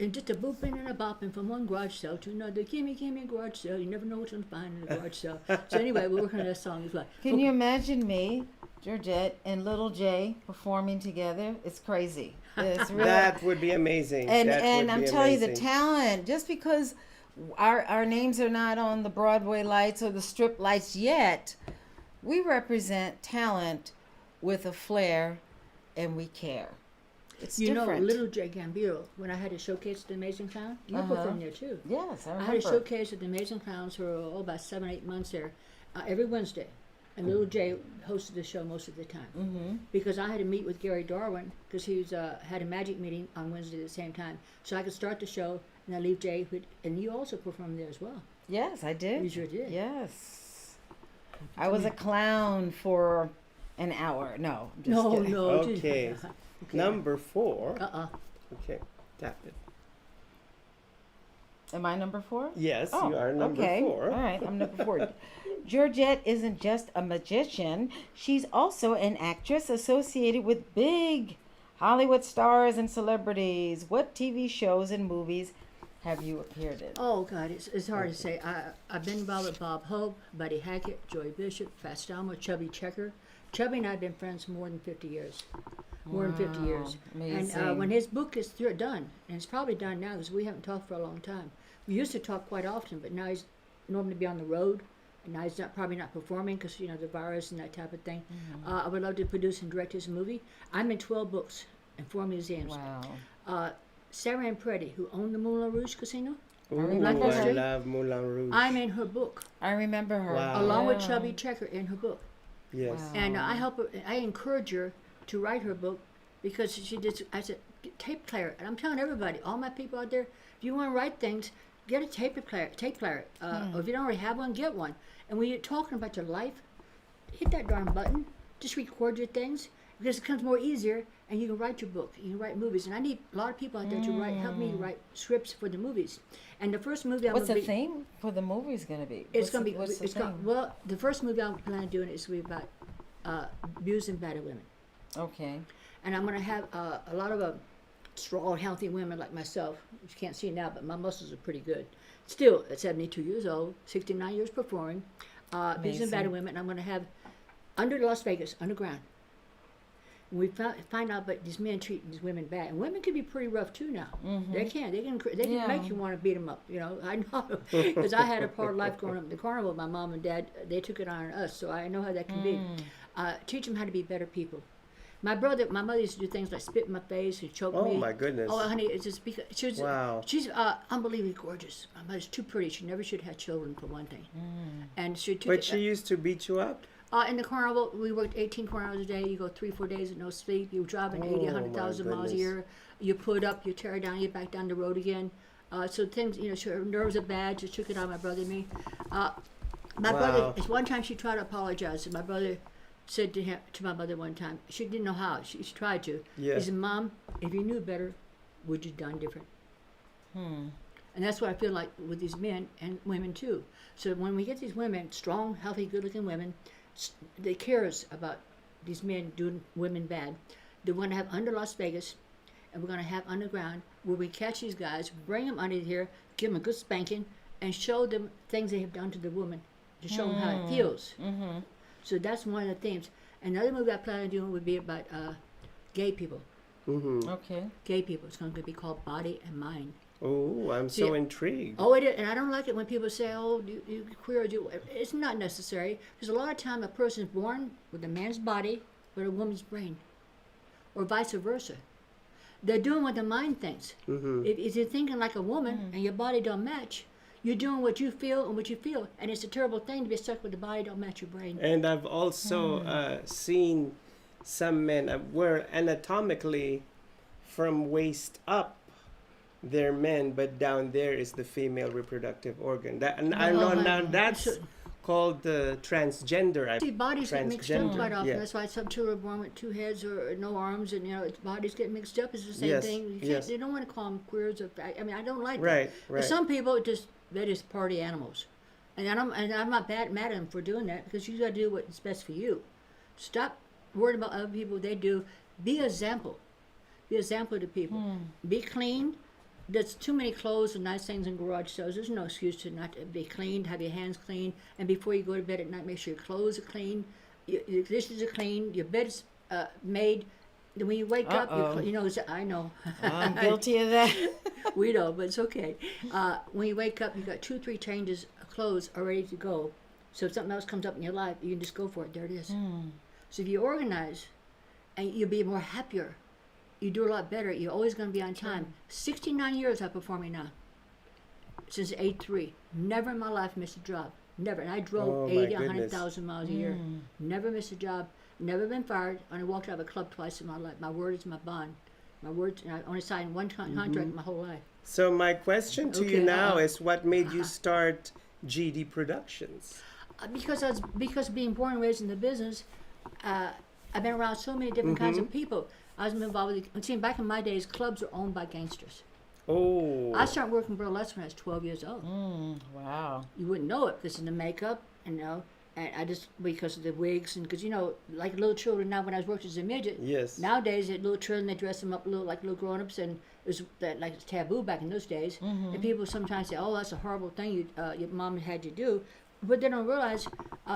and just a booping and a bopping from one garage sale to another. Gimme a garage sale. You never know what you'll find in a garage sale. So anyway, we're working on that song as well. Can you imagine me, Georgette, and Little J performing together? It's crazy. It's really, That would be amazing. and That and would I'm be telling you, the amazing. talent. Just because our names are not on the Broadway lights or the strip lights yet, we represent talent with a flair, and we care. It's You different. know, Little J Gambino, when I had a showcase at the Amazing Clown, you performed there too. Yes, I I remember. had a showcase at the Amazing Clowns for about 7-8 months there, every Wednesday. And Little J hosted the show most of the time. Because I had to meet with Gary Darwin, because he was, had a magic meeting on Wednesday at the same time. So I could start the show, and I leave Jay, and you also performed there as well. Yes, I did. You sure did. Yes. I was a clown for an hour. No, I'm just No, kidding. no. Okay. Number 4. Okay. Tap it. Am I number 4? Yes, Oh, you are number okay. 4. All right, I'm number 4. Georgette isn't just a magician. She's also an actress associated with big Hollywood stars and celebrities. What TV shows and movies have you appeared in? Oh, God, it's hard to say. I've been involved with Bob Hope, Buddy Hackett, Joy Bishop, Fats Domino, Chubby Checker. Chubby and I have been friends more than 50 years. More than 50 years. Amazing. And when his book is done, and it's probably done now because we haven't talked for a long time. We used to talk quite often, but now he's normally be on the road. And now he's probably not performing because, the virus and that type of thing. I would love to produce and direct his movie. I'm in 12 books and 4 museums. Wow. Sarah Ann Preddy, who owned the Moulin Rouge Casino, Ooh, remember I her. love Moulin Rouge. I'm in her book, I remember her. Wow. along with Chubby Checker in her book. Yes. Wow. And I help her. I encourage her to write her book because she did. I said, "Get tape player," and I'm telling everybody, all my people out there, if you want to write things, get a tape player. Or if you don't already have one, get one. And when you're talking about your life, hit that darn button. Just record your things because it becomes more easier, and you can write your book. You can write movies, and I need a lot of people out there to help me write scripts for the movies. And the first movie I'm What's the gonna be, theme for the movie is going to be? it's going to be. What's the It's theme? going, well, the first movie I'm planning on doing is going to be about abused and battered women. Okay. And I'm going to have a lot of strong, healthy women like myself. You can't see now, but my muscles are pretty good. Still, at 72 years old, 69 years performing, abused and Amazing. battered women. And I'm going to have under Las Vegas, underground. And we find out about these men treating these women bad, and women can be pretty rough too now. They can Yeah. make you want to beat them up. I know because I had a part of life growing up in the carnival. My mom and dad, they took it on us, so I know how that can be. Teach them how to be better people. My mother used to do things like spit in my face and choke me. Oh, my goodness. Oh, honey, it's just because Wow. she's unbelievably gorgeous. My mother's too pretty. She never should have had children for one thing. And she took But it, she used to beat you up? in the carnival, we worked 18 hours a day. You go 3-4 days with no sleep. You driving 80, Oh, 100,000 my miles a goodness. year. You put up, you tear down, you back down the road again. So things, her nerves are bad. She took it on my brother and me. My brother, one time she tried to apologize. And my brother said to my mother one time, she didn't know how. She tried to. Yeah. He said, Mom, if you knew better, would you done different? And that's what I feel like with these men and women too. So when we get these women, strong, healthy, good-looking women, they cares about these men doing women bad. They're going to have under Las Vegas, and we're going to have underground where we catch these guys, bring them under here, give them a good spanking, and show them things they have done to the woman to show them how it feels. So that's one of the themes. Another movie I plan on doing would be about gay people. Okay. Gay people. It's going to be called Body and Mind. Oh, I'm so intrigued. Oh, it is. And I don't like it when people say, oh, you queer. It's not necessary. There's a lot of time a person's born with a man's body but a woman's brain, or vice versa. They're doing what the mind thinks. If you're thinking like a woman and your body don't match, you're doing what you feel and what you feel. And it's a terrible thing to be stuck with the body don't match your brain. And I've also seen some men where anatomically from waist up they're men, but down there is the female reproductive organ. I know now that's called the transgender. See, bodies get mixed up quite often. Yeah. That's why some children are born with 2 heads or no arms, and bodies get mixed up. It's the same thing. They don't want to call them queers. I mean, I don't like that. Right. But some people they're just party animals, and I'm not mad at them for doing that, because you got to do what's best for you. Stop worrying about other people. They do. Be an example. Be an example to people. Be clean. There's too many clothes and nice things in garage sales. There's no excuse to not be clean, have your hands clean, and before you go to bed at night, make sure your clothes are clean, your dishes are clean, your bed's made. Then when you wake up, I know. I'm guilty of that. We know, but it's okay. When you wake up, you got 2-3 changes of clothes are ready to go. So if something else comes up in your life, you can just go for it. There it is. So if you organize, and you'll be more happier. You do a lot better. You're always going to be on time. 69 years I'm performing now. Since 83. Never in my life missed a job. Never. And I drove 80, 100,000 miles a year. Never missed a job. Never been fired. Only walked out of a club twice in my life. My word is my bond. My word, and I only signed one contract my whole life. So my question to you now is, what made you start GD Productions? Because being born and raised in the business, I've been around so many different kinds of people. I was involved with back in my days, clubs were owned by gangsters. Oh. I started working burlesque when I was 12 years old. Wow. You wouldn't know it because of the makeup, and I just, because of the wigs, and because, like little children now, when I was working as a midget, nowadays, little children, they dress them up like little grown-ups, and it was like it's taboo back in those days. And people sometimes say, oh, that's a horrible thing your mom had you do. But they don't realize,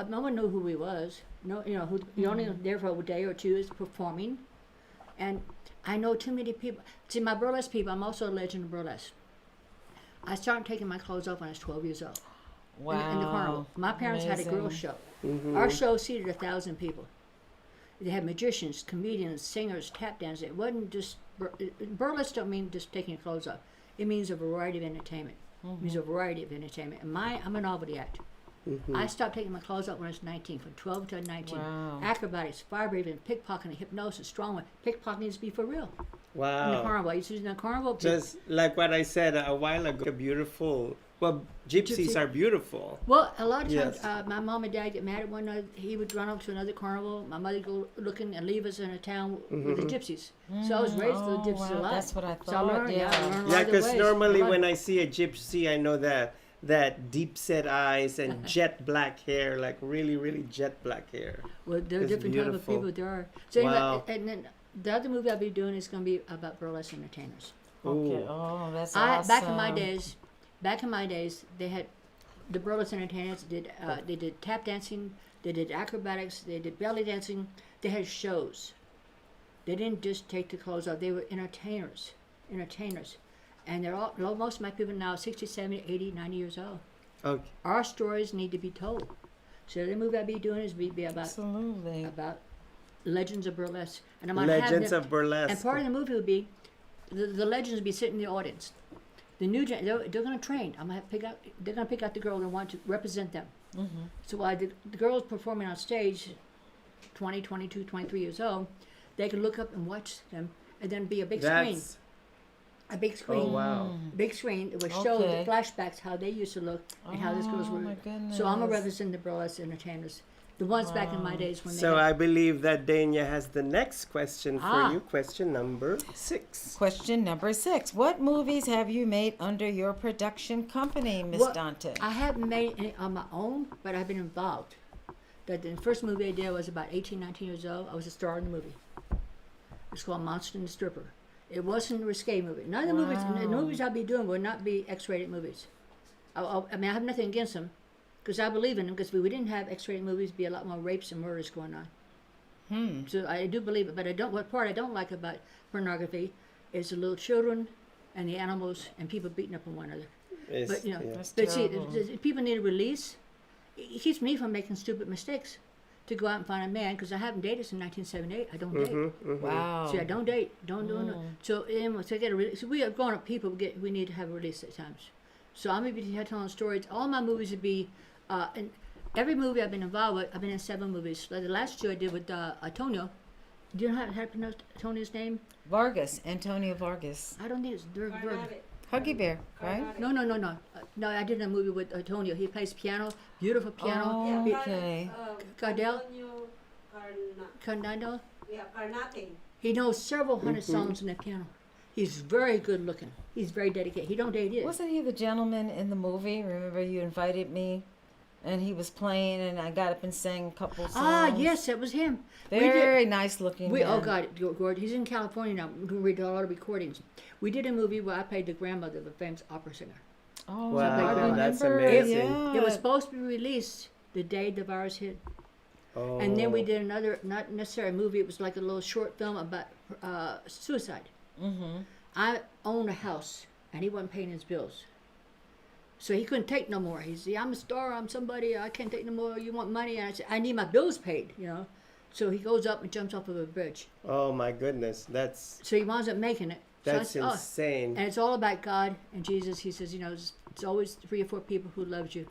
no one knew who he was. You only there for a day or two is performing. And I know too many people. See, my burlesque people, I'm also a legend of burlesque. I started taking my clothes off when I was 12 years old. Wow. In the carnival. My parents had a girls' show. Our show seated 1,000 people. They had magicians, comedians, singers, tap dancers. It wasn't just, burlesque don't mean just taking your clothes off. It means a variety of entertainment. It means a variety of entertainment. And I'm a novelty act. I stopped taking my clothes off when I was 19, from 12 to 19. Wow. Acrobatics, fire breathing, pickpocketing, hypnosis, strongman. Pickpocketing is to be for real. Wow. In the carnival. I used to do in the carnival. Just like what I said a while ago, beautiful. Well, gypsies are beautiful. Well, a lot of times, my mom and dad get mad at one another. He would run off to another carnival. My mother would go looking and leave us in a town with the gypsies. So I was raised with the gypsies alive. That's what I thought. So I learned, I learned Yeah, right because away. normally when I see a gypsy, I know that deep set eyes and jet black hair, like really, really jet black hair. Well, there are It's different type of beautiful. people there are. So Wow. anyway, and then the other movie I'll be doing is going to be about burlesque entertainers. Okay. Ooh. Oh, that's awesome. Back in my days, they had the burlesque entertainers. They did tap dancing, they did acrobatics, they did belly dancing. They had shows. They didn't just take the clothes off. They were entertainers. And they're all, most of my people now 60, 70, 80, 90 years old. Okay. Our stories need to be told. So the movie I'll be doing is be about Absolutely. about legends of burlesque. And I'm Legends of Burlesque. And part of the movie will be the legends will be sitting in the audience. The new they're going to train. They're going to pick out the girl and want to represent them. So while the girls performing on stage, 20, 22, 23 years old, they can look up and watch them, and then be a big screen. A big screen. Oh, wow. Big screen. It would show the flashbacks, how they used to look and how these girls were. my goodness. So I'm going to represent the burlesque entertainers. The ones back in my days when So they I believe that Danya has the next question for you. Question number 6. Question number 6. What movies have you made under your production company, Miss Dante? I haven't made any on my own, but I've been involved. that the first movie I did was about 18, 19 years old. I was a star in the movie. It's called Monster and the Stripper. It wasn't a risque movie. None of the movies I'll be doing will not be X-rated movies. I mean, I have nothing against them, because I believe in them. Because if we didn't have X-rated movies, there'd be a lot more rapes and murders going on. So I do believe it, but I don't. What part I don't like about pornography is the little children and the animals and people beating up on one another. But but see, people need a release. It keeps me from making stupid mistakes. To go out and find a man, because I haven't dated since 1978. I don't date. Wow. See, I don't date. Don't do it. So to get a release, so we are grown up people. We need to have a release at times. So I'm going to be telling stories. All my movies would be, and every movie I've been involved with, I've been in 7 movies. Like the last 2 I did with Antonio. Do you know how to pronounce Antonio's name? Vargas, Antonio Vargas. I don't think it's Dirk Berger. Huggy Bear, right? No. No, I did a movie with Antonio. He plays piano, beautiful piano. Oh, okay. Cardell? Carnate. Carnate. He knows several hundred songs on the piano. He's very good looking. He's very dedicated. He don't date it. Wasn't he the gentleman in the movie? Remember you invited me, and he was playing, and I got up and sang a couple songs. Ah, yes, that was him. Very nice looking. Oh God, Gord, he's in California now. We did a lot of recordings. We did a movie where I played the grandmother of a famous opera singer. Oh, wow, that's remember. amazing. Yeah. It was supposed to be released the day the virus hit. Oh. And then we did another, not necessarily a movie, it was like a little short film about suicide. I owned a house, and he wasn't paying his bills. So he couldn't take no more. He said, I'm a star, I'm somebody, I can't take no more, you want money? And I said, I need my bills paid, So he goes up and jumps off of a bridge. Oh my goodness, So he winds up making it. That's so insane. And it's all about God and Jesus. He says, it's always 3 or 4 people who loves you.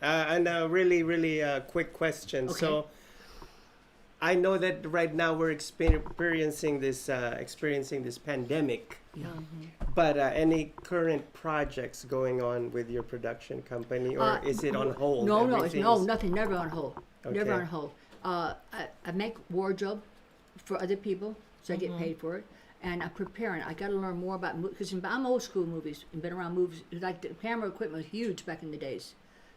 And a really quick question. Okay. So I know that right now we're experiencing this pandemic. Yeah. But any current projects going on with your production company, or is it on hold? No, Everything is- nothing. Never on hold. Never Okay. on hold. I make wardrobe for other people, so I get paid for it. And I'm preparing. I got to learn more about because I'm old school movies and been around movies. Like the camera equipment was huge back in the days,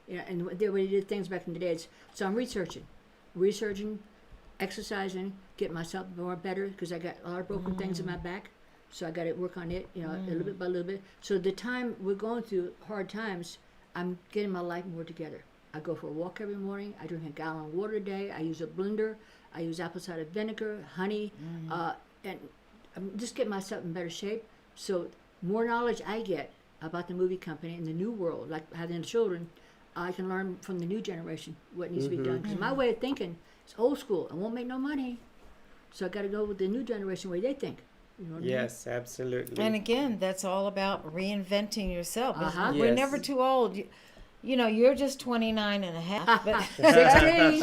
and the way they did things back in the days. So I'm researching, exercising, getting myself more better because I got a lot of broken things in my back. So I got to work on it, a little bit by little bit. So the time we're going through hard times, I'm getting my life more together. I go for a walk every morning. I drink a gallon of water a day. I use a blender. I use apple cider vinegar, honey, and I'm just getting myself in better shape. So more knowledge I get about the movie company and the new world, like having children, I can learn from the new generation what needs to be done. Because my way of thinking is old school. I won't make no money. So I got to go with the new generation way they think. You know what I mean? Yes, absolutely. And again, that's all about reinventing yourself. We're Yes. never too old. You're just 29 and a half. But 16.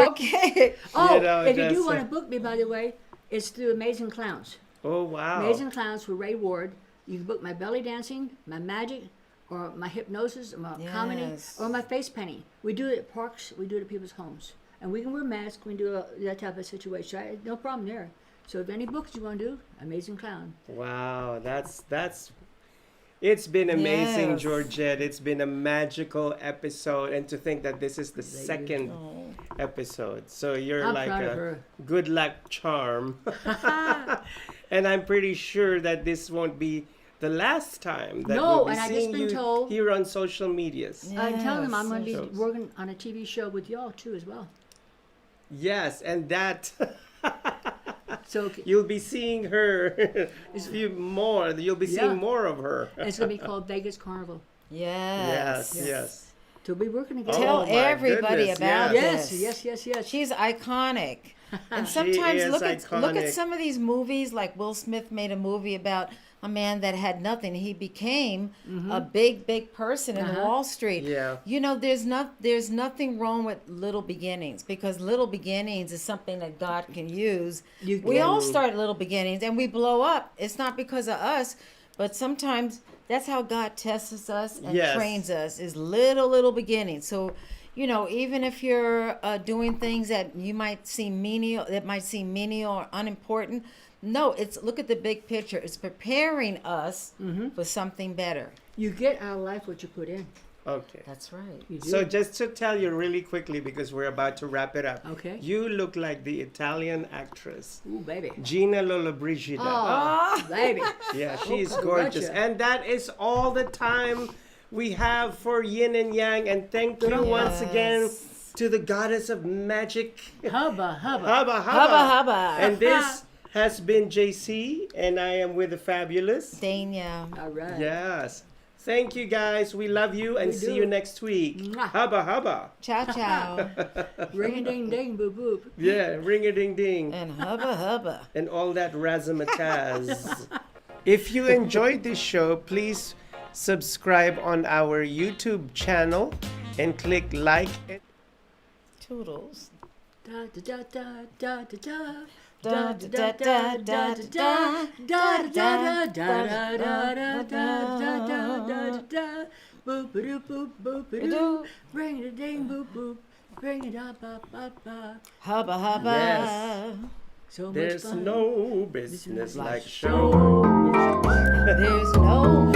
okay. Oh, if you that's do want to book me, by the way, it's through Amazing Clowns. Oh wow. Amazing Clowns for Ray Ward. You can book my belly dancing, my magic, or my hypnosis, or my comedy, Yes. or my face painting. We do it at parks. We do it at people's homes. And we can wear masks. We can do that type of situation. No problem there. So if any books you want to do, Amazing Clown. Wow, that's it's been amazing, Yes. Georgette. It's been a magical episode, and to think that this is the second episode. So you're I'm like proud of a her. good luck charm. And I'm pretty sure that this won't be the last time that No, we'll be and I just seeing been you told- here on social medias. I tell them I'm going to be Yes. working on a TV show with y'all too as well. Yes, and that So you'll be seeing her you'll be seeing Yeah. more of her. it's going to be called Vegas Carnival. Yes. Yes. So we'll be working together. Tell Oh, my everybody goodness, about yes. Yes, this. yes. She's iconic. And sometimes is look at iconic. some of these movies, like Will Smith made a movie about a man that had nothing. He became a big person in Wall Street. Yeah. There's nothing wrong with little beginnings, because little beginnings is something that God can use. We all start little beginnings and we blow up. It's not because of us, but sometimes that's how God tests us and Yes. trains us, is little beginnings. So even if you're doing things that might seem menial or unimportant, no, look at the big picture. It's preparing us for something better. You get out of life what you put in. Okay. That's right. You do? So just to tell you really quickly, because we're about to wrap it up. Okay. You look like the Italian actress Ooh, baby. Gina Lollobrigida. Oh, baby. Yeah, she's Oh, gorgeous. gotcha. And that is all the time we have for Yin and Yang. And thank you once again to the goddess of magic. Hubba, hubba. Hubba, Hubba hubba. And this has been JC, and I am with the fabulous Danya. All right. Yes. Thank you guys. We love you and We see do. you next week. Mwah. Hubba hubba. Ciao ciao. Ring a ding ding, boop boop. Yeah, ring a ding ding. And hubba hubba. And all that razzmatazz. If you enjoyed this show, please subscribe on our YouTube channel and click like. Toodles. Da da da da da da. Da da da da da da Da da da da da da da da da da da. Boop boop boop boop boop. Bring it a ding boop boop. Bring it up up up. Hubba hubba. Yes. So much There's fun. no business like show. There's no